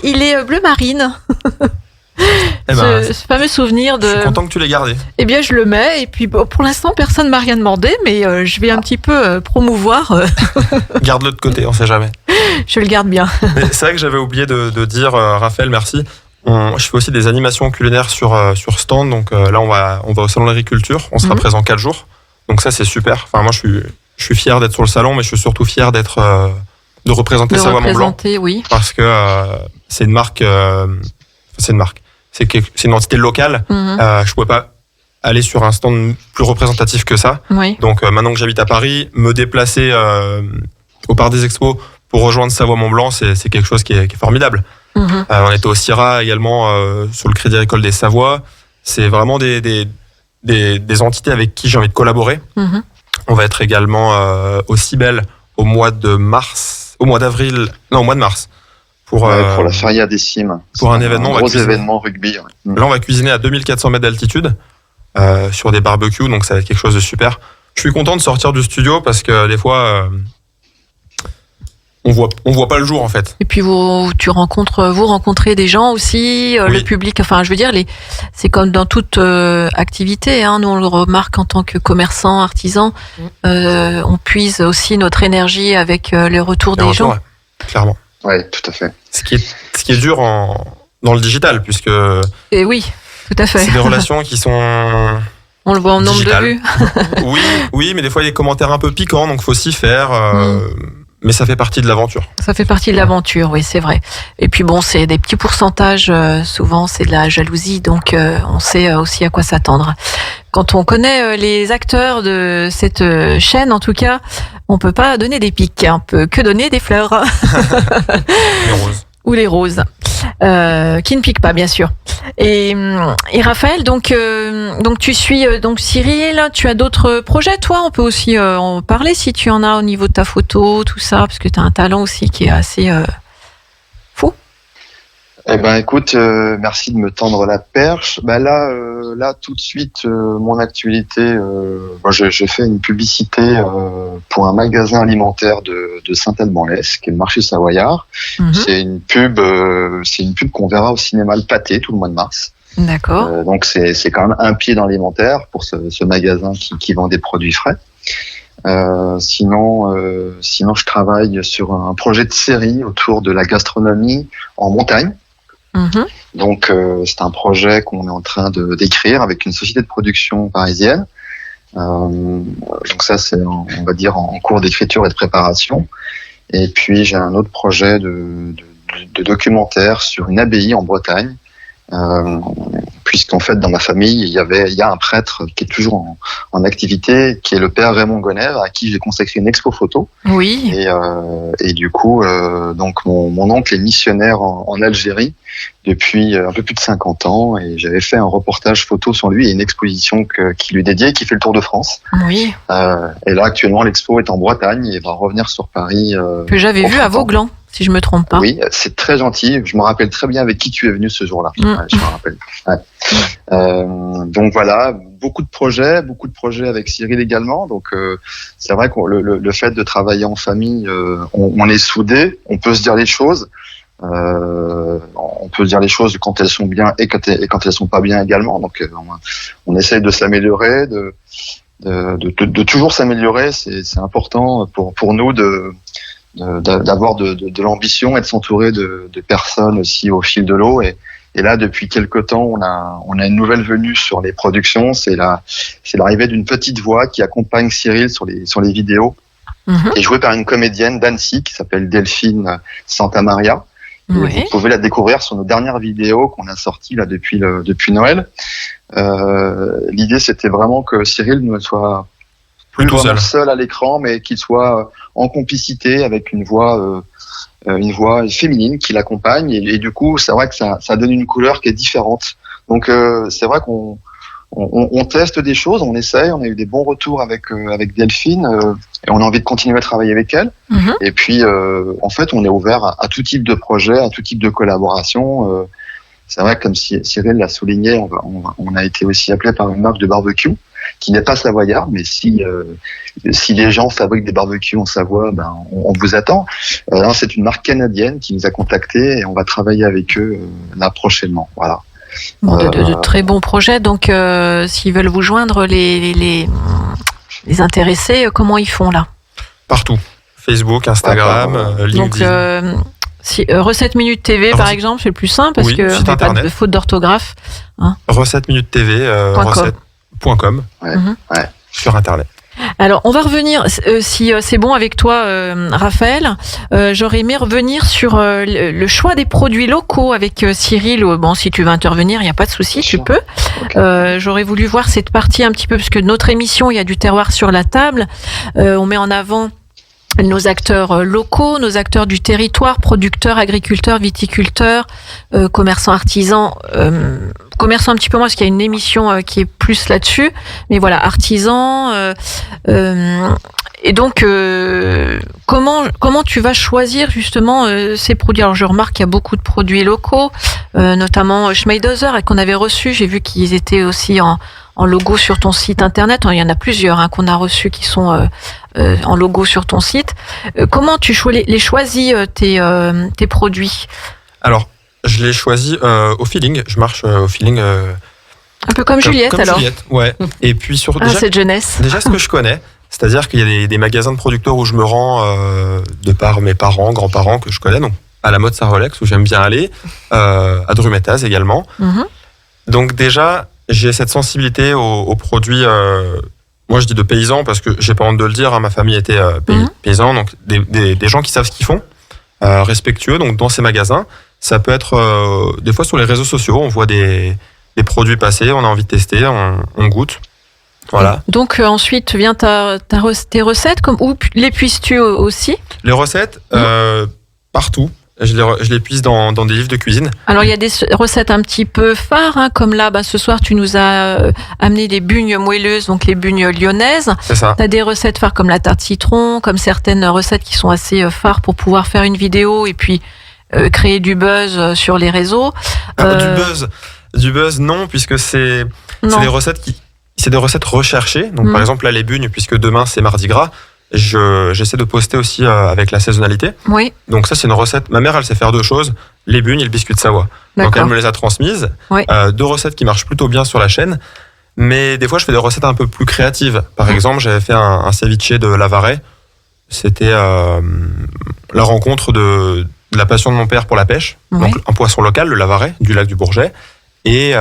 Il est bleu marine. Ce fameux souvenir de. Je suis content que tu l'aies gardé. Eh bien, je le mets et puis pour l'instant, personne ne m'a rien demandé, mais je vais un petit peu promouvoir. Garde-le de côté, on sait jamais. Je le garde bien. Mais c'est vrai que j'avais oublié de dire, Raphaël, merci. Je fais aussi des animations culinaires sur stand. Donc là, on va au salon de l'agriculture. On sera présent 4 jours. Donc ça, c'est super. Enfin, moi, je suis fier d'être sur le salon, mais je suis surtout fier d'être de représenter Savoie Mont Blanc. Oui. Parce que c'est une marque. C'est une entité locale. Je pouvais pas aller sur un stand plus représentatif que ça. Oui. Donc maintenant que j'habite à Paris, me déplacer au Parc des Expos pour rejoindre Savoie Mont Blanc, c'est quelque chose qui est formidable. On était au CIRA également sur le Crédit Agricole des Savoies. C'est vraiment des entités avec qui j'ai envie de collaborer. On va être également au Cibel au mois de mars, au mois de mars. Pour la Feria des Cimes. Pour un événement. Un gros événement rugby. Ouais. Là, on va cuisiner à 2400 mètres d'altitude sur des barbecues, donc ça va être quelque chose de super. Je suis content de sortir du studio parce que des fois, on voit pas le jour en fait. Et puis vous rencontrez des gens aussi, Oui. le public. Enfin, je veux dire, c'est comme dans toute activité. Hein, nous, on le remarque en tant que commerçants, artisans. On puise aussi notre énergie avec les retours des gens. Ouais, clairement. Oui, tout à fait. Ce qui est dur dans le digital, puisque Et oui, tout à fait. c'est des relations qui sont On le voit en nombre digitales. de vues. Oui, mais des fois il y a des commentaires un peu piquants, donc faut s'y faire. Mais ça fait partie de l'aventure. Ça fait partie de l'aventure, oui, c'est vrai. Et puis bon, c'est des petits pourcentages, souvent c'est de la jalousie, donc on sait aussi à quoi s'attendre. Quand on connaît les acteurs de cette chaîne, en tout cas, on peut pas donner des pics, on peut que donner des fleurs. Les roses. Ou les roses, qui ne piquent pas, bien sûr. Et Raphaël, donc tu suis donc Cyril, tu as d'autres projets, toi? On peut aussi en parler si tu en as au niveau de ta photo, tout ça, parce que tu as un talent aussi qui est assez fou. Eh ben, écoute, merci de me tendre la perche. Bah là, tout de suite, mon actualité. Moi, j'ai fait une publicité pour un magasin alimentaire de Saint-Alban-l'Est, qui est le marché savoyard. C'est une pub qu'on verra au cinéma Le Pâté tout le mois de mars. D'accord. Donc c'est quand même un pied dans l'alimentaire pour ce magasin qui vend des produits frais. Sinon, je travaille sur un projet de série autour de la gastronomie en montagne. Donc c'est un projet qu'on est en train d'écrire avec une société de production parisienne. Donc ça c'est on va dire en cours d'écriture et de préparation. Et puis j'ai un autre projet de documentaire sur une abbaye en Bretagne. Puisqu'en fait dans ma famille il y a un prêtre qui est toujours en activité, qui est le père Raymond Gonner, à qui j'ai consacré une expo photo. Oui. Et du coup donc mon oncle est missionnaire en Algérie depuis un peu plus de 50 ans, et j'avais fait un reportage photo sur lui et une exposition qui lui est dédiée, qui fait le tour de France. Oui. Et là actuellement l'expo est en Bretagne et va revenir sur Paris. Que j'avais vu à Vauglan, si je me trompe pas. Oui, c'est très gentil. Je me rappelle très bien avec qui tu es venu ce jour-là. Ouais, je me rappelle. Ouais. Donc voilà, beaucoup de projets avec Cyril également. Donc c'est vrai que le fait de travailler en famille, on est soudés, on peut se dire les choses. On peut dire les choses quand elles sont bien et quand elles sont pas bien également. Donc on essaye de s'améliorer, de toujours s'améliorer. C'est important pour nous d'avoir de l'ambition et de s'entourer de personnes aussi au fil de l'eau. Et là, depuis quelque temps, on a une nouvelle venue sur les productions. C'est l'arrivée d'une petite voix qui accompagne Cyril sur les vidéos, qui est jouée par une comédienne d'Annecy qui s'appelle Delphine Santamaria. Oui. Vous pouvez la découvrir sur nos dernières vidéos qu'on a sorties là depuis Noël. L'idée, c'était vraiment que Cyril ne soit plus vraiment seul à l'écran, mais qu'il soit en complicité avec une voix féminine qui l'accompagne. Et du coup, c'est vrai que ça donne une couleur qui est différente. Donc, c'est vrai qu'on teste des choses, on essaye. On a eu des bons retours avec Delphine, et on a envie de continuer à travailler avec elle. Et puis, en fait, on est ouvert à tout type de projet, à tout type de collaboration. C'est vrai que, comme Cyril l'a souligné, on a été aussi appelé par une marque de barbecue qui n'est pas savoyard, mais si les gens fabriquent des barbecues en Savoie, on vous attend. C'est une marque canadienne qui nous a contactés et on va travailler avec eux là prochainement. Voilà. Bon, de très bons projets. Donc, s'ils veulent vous joindre, les intéressés, comment ils font là? Partout. Facebook, Instagram, LinkedIn. Donc, Recette Minute TV, par exemple, c'est le plus simple parce que n'y a pas de faute d'orthographe. Hein. Recette Minute TV, recette.com sur Internet. Alors, on va revenir, si c'est bon avec toi, Raphaël, j'aurais aimé revenir sur le choix des produits locaux avec Cyril. Bon, si tu veux intervenir, il n'y a pas de souci, tu peux. Okay. J'aurais voulu voir cette partie un petit peu, parce que notre émission, il y a du terroir sur la table. On met en avant nos acteurs locaux, nos acteurs du territoire, producteurs, agriculteurs, viticulteurs, commerçants, artisans, commerçants un petit peu moins parce qu'il y a une émission qui est plus là-dessus, mais voilà, artisans. Et donc, comment tu vas choisir justement ces produits? Alors, je remarque qu'il y a beaucoup de produits locaux, notamment Schmeidozer, qu'on avait reçu. J'ai vu qu'ils étaient aussi en logo sur ton site internet. Il y en a plusieurs qu'on a reçus qui sont en logo sur ton site. Comment tu les choisis tes produits? Alors, je les choisis au feeling. Je marche au feeling. Un peu comme Juliette, comme alors. Juliette, ouais. Et puis sur cette jeunesse. Déjà ce que je connais, c'est-à-dire qu'il y a des magasins de producteurs où je me rends de par mes parents, grands-parents que je connais, donc à la mode Sarolex où j'aime bien aller, à Drumettaz également. Mm-hmm. Donc déjà, j'ai cette sensibilité aux produits. Moi, je dis de paysans parce que j'ai pas honte de le dire. Ma famille était paysan, donc des gens qui savent ce qu'ils font, respectueux. Donc dans ces magasins, ça peut être des fois sur les réseaux sociaux, on voit des produits passer, on a envie de tester, on goûte. Voilà. Donc ensuite vient tes recettes, où les puisses-tu aussi? Les recettes, partout. Je les puise dans des livres de cuisine. Alors il y a des recettes un petit peu phares, comme là, ce soir tu nous as amené des bugnes moelleuses, donc les bugnes lyonnaises. C'est ça. Tu as des recettes phares comme la tarte citron, comme certaines recettes qui sont assez phares pour pouvoir faire une vidéo et puis créer du buzz sur les réseaux. Du buzz non, puisque c'est des recettes c'est des recettes recherchées. Donc par exemple là les bugnes, puisque demain c'est Mardi Gras, j'essaie de poster aussi avec la saisonnalité. Oui. Donc ça c'est une recette. Ma mère elle sait faire deux choses, les bugnes et le biscuit de Savoie. D'accord. Donc elle me les a transmises. Oui. Deux recettes qui marchent plutôt bien sur la chaîne. Mais des fois je fais des recettes un peu plus créatives. Par exemple j'avais fait un ceviche de Lavaret. C'était la rencontre de la passion de mon père pour la pêche. Oui. Donc un poisson local, le Lavaret, du lac du Bourget. Et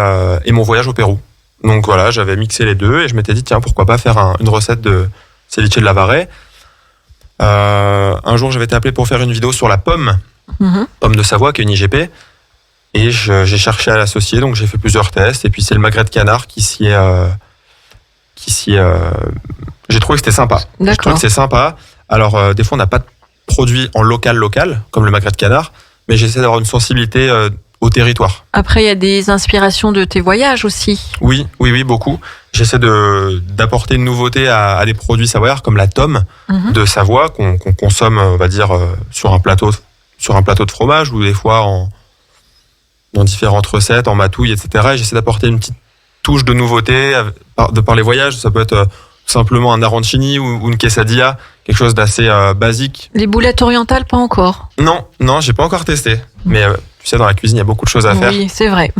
mon voyage au Pérou. Donc voilà, j'avais mixé les deux et je m'étais dit tiens pourquoi pas faire une recette de ceviche de Lavaret. Un jour j'avais été appelé pour faire une vidéo sur la pomme de Savoie qui est une IGP et j'ai cherché à l'associer, donc j'ai fait plusieurs tests et puis c'est le magret de canard qui s'y est j'ai trouvé que c'était sympa. D'accord. Je trouve que c'est sympa. Alors des fois on n'a pas de produit en local comme le magret de canard, mais j'essaie d'avoir une sensibilité au territoire. Après, il y a des inspirations de tes voyages aussi. Oui, beaucoup. J'essaie d'apporter une nouveauté à des produits savoyards comme la tome de Savoie qu'on consomme, on va dire, sur un plateau de fromage ou des fois dans différentes recettes, en matouille, etc. Et j'essaie d'apporter une petite touche de nouveauté de par les voyages. Ça peut être simplement un arancini ou une quesadilla, quelque chose d'assez basique. Les boulettes orientales, pas encore? Non, j'ai pas encore testé. Mais tu sais, dans la cuisine, il y a beaucoup de choses à faire. Oui, c'est vrai.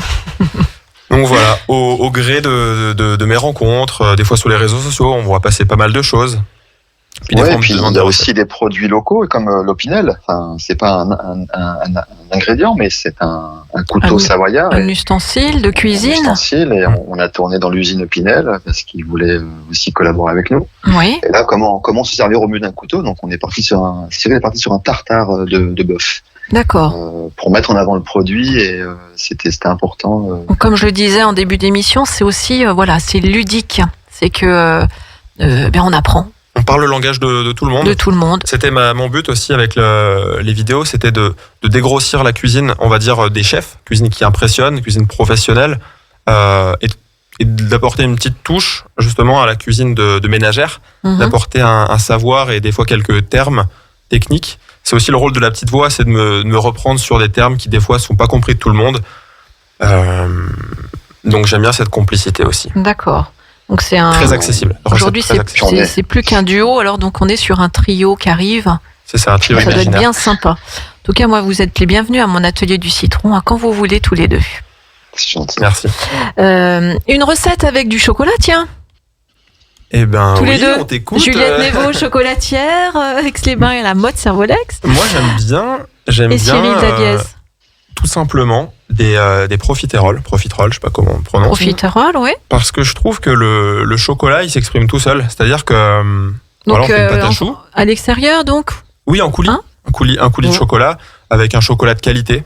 Donc voilà, au gré de mes rencontres, des fois sur les réseaux sociaux, on voit passer pas mal de choses. Puis, puis il y a aussi des produits locaux comme l'opinel. Enfin, c'est pas un ingrédient, mais c'est un couteau savoyard. Un ustensile de cuisine. Un ustensile, et on a tourné dans l'usine Opinel parce qu'ils voulaient aussi collaborer avec nous. Oui. Et là, comment se servir au mieux d'un couteau? Donc on est parti Cyril est parti sur un tartare de bœuf. D'accord. Pour mettre en avant le produit et c'était important. Comme je le disais en début d'émission, c'est aussi c'est ludique. C'est que on apprend. On parle le langage de tout le monde. De tout le monde. C'était mon but aussi avec les vidéos, c'était de dégrossir la cuisine, on va dire, des chefs, cuisine qui impressionne, cuisine professionnelle, et d'apporter une petite touche justement à la cuisine de ménagère, d'apporter un savoir et des fois quelques termes techniques. C'est aussi le rôle de la petite voix, c'est de me reprendre sur des termes qui des fois sont pas compris de tout le monde. Donc j'aime bien cette complicité aussi. D'accord. Donc c'est très accessible. Aujourd'hui c'est plus qu'un duo, alors donc on est sur un trio qui arrive. C'est ça, un trio imaginaire. Ça doit être bien sympa. En tout cas, moi vous êtes les bienvenus à mon atelier du citron, quand vous voulez tous les deux. C'est gentil. Merci. Une recette avec du chocolat, tiens. Eh ben, tous les deux. On t'écoute. Juliette Néveau, chocolatière, Aix-les-Bains et la mode Servolex. Moi, j'aime bien. Et Cyril Davies. tout simplement des profiteroles, je sais pas comment on prononce. Profiterole, oui. Parce que je trouve que le chocolat, il s'exprime tout seul. C'est-à-dire que Donc, voilà, on fait une pâte à choux. à l'extérieur, donc. Oui, en coulis. Hein Un coulis de chocolat avec un chocolat de qualité.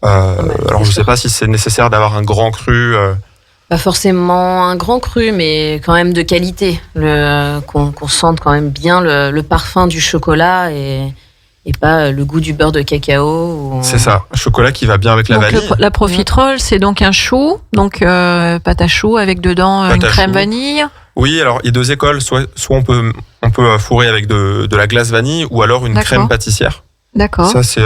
Alors, je sais pas si c'est nécessaire d'avoir un grand cru. Pas forcément un grand cru, mais quand même de qualité. Qu'on sente quand même bien le parfum du chocolat et pas le goût du beurre de cacao. C'est ça, un chocolat qui va bien avec la Donc, vanille. la profiterole, c'est donc un chou, donc pâte à choux avec dedans Pâte une à crème choux. vanille. Oui, alors il y a deux écoles. Soit on peut fourrer avec de la glace vanille ou alors une D'accord. crème pâtissière. D'accord. Ça, c'est.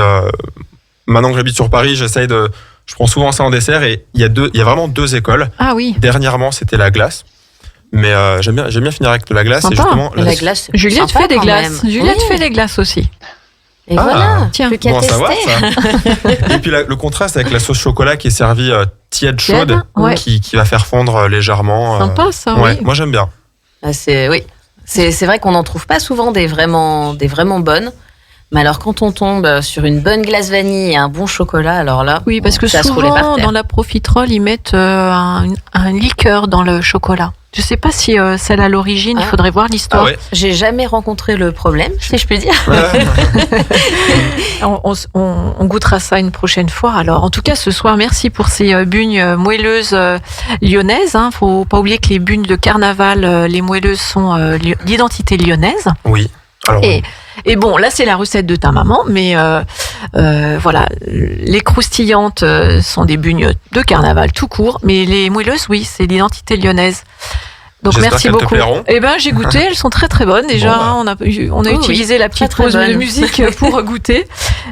Maintenant que j'habite sur Paris, je prends souvent ça en dessert et il y a vraiment deux écoles. Ah oui. Dernièrement, c'était la glace. Mais j'aime bien finir avec de la glace. Sympa. Et justement, La glace. Juliette sympa fait des quand glaces. même. Juliette Oui. fait des glaces aussi. Et Ah. voilà, Tiens. plus qu'à bon à tester. savoir ça. Et puis le contraste avec la sauce chocolat qui est servie tiède, chaude, ouais. qui va faire fondre légèrement. Sympa ça, Ouais, oui. moi j'aime bien. Ah, c'est vrai qu'on n'en trouve pas souvent des vraiment bonnes. Mais alors quand on tombe sur une bonne glace vanille et un bon chocolat, alors là, Oui, parce que ça se roulait par souvent, terre. dans la profiterole, ils mettent un liqueur dans le chocolat. Je sais pas si celle à l'origine, il Ah. faudrait voir l'histoire. Ah ouais. J'ai jamais rencontré le problème, si je puis dire. On goûtera ça une prochaine fois. Alors, en tout cas, ce soir, merci pour ces bugnes moelleuses lyonnaises. Faut pas oublier que les bugnes de carnaval, les moelleuses sont l'identité lyonnaise. Oui. Alors, Et bon, là, c'est la recette de ta maman, mais voilà, les croustillantes sont des bugnes de carnaval tout court, mais les moelleuses, oui, c'est l'identité lyonnaise. Donc J'espère merci qu'elles te beaucoup. plairont. Eh ben, j'ai goûté, elles sont très très bonnes. Déjà, Bon, bah. on a Oh, utilisé la petite très, très pause de bonnes. musique pour goûter.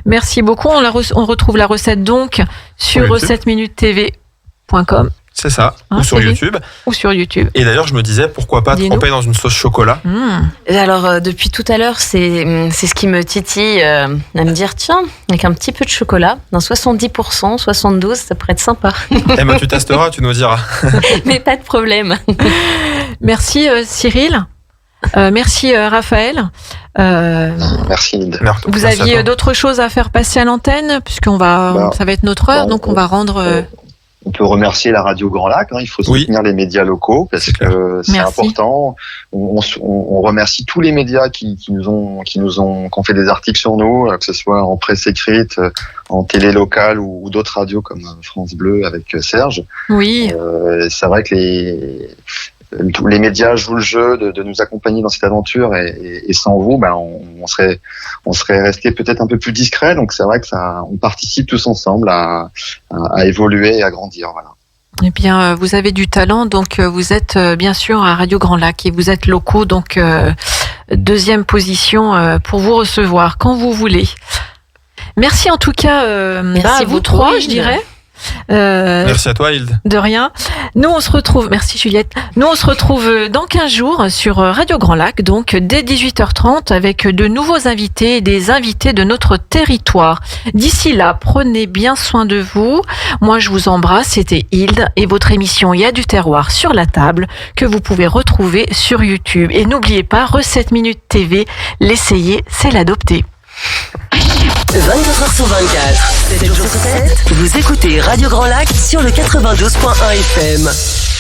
Merci beaucoup. On retrouve la recette donc sur YouTube. 7minutestv.com c'est ça. Hein, ou sur Céline YouTube. ou sur YouTube. Et d'ailleurs, je me disais, pourquoi pas Dis-nous. tremper dans une sauce chocolat. Alors depuis tout à l'heure, c'est ce qui me titille à me dire tiens, avec un petit peu de chocolat, dans 70%, 72, ça pourrait être sympa. Eh ben, tu testeras, tu nous diras. Mais pas de problème. Merci Cyril. Merci Raphaël. Merci Lyd. Merde, Vous merci à aviez toi. d'autres choses à faire passer à l'antenne, puisqu'on ça va être notre heure, donc on va rendre. On peut remercier la radio Grand Lac. Il faut Oui. soutenir les médias locaux parce C'est clair. que c'est Merci. important. On remercie tous les médias qui ont fait des articles sur nous, que ce soit en presse écrite, en télé locale ou d'autres radios comme France Bleu avec Serge. Oui. C'est vrai que tous les médias jouent le jeu de nous accompagner dans cette aventure et sans vous, on serait resté peut-être un peu plus discret. Donc c'est vrai que on participe tous ensemble à évoluer et à grandir. Voilà. Eh bien, vous avez du talent, donc vous êtes bien sûr à Radio Grand Lac et vous êtes locaux, donc deuxième position pour vous recevoir quand vous voulez. Merci en tout cas à vous beaucoup, trois, je Hilde. dirais. Merci à toi, Hilde. De rien. Nous, on se retrouve, merci Juliette. Nous, on se retrouve dans 15 jours sur Radio Grand Lac, donc dès 18h30 avec de nouveaux invités et des invités de notre territoire. D'ici là, prenez bien soin de vous. Moi, je vous embrasse. C'était Hilde et votre émission Il y a du terroir sur la table que vous pouvez retrouver sur YouTube. Et n'oubliez pas, Recette Minute TV, l'essayer, c'est l'adopter. 24h sur 24. 7 jours sur 7. Vous écoutez Radio Grand Lac sur le 92.1 FM.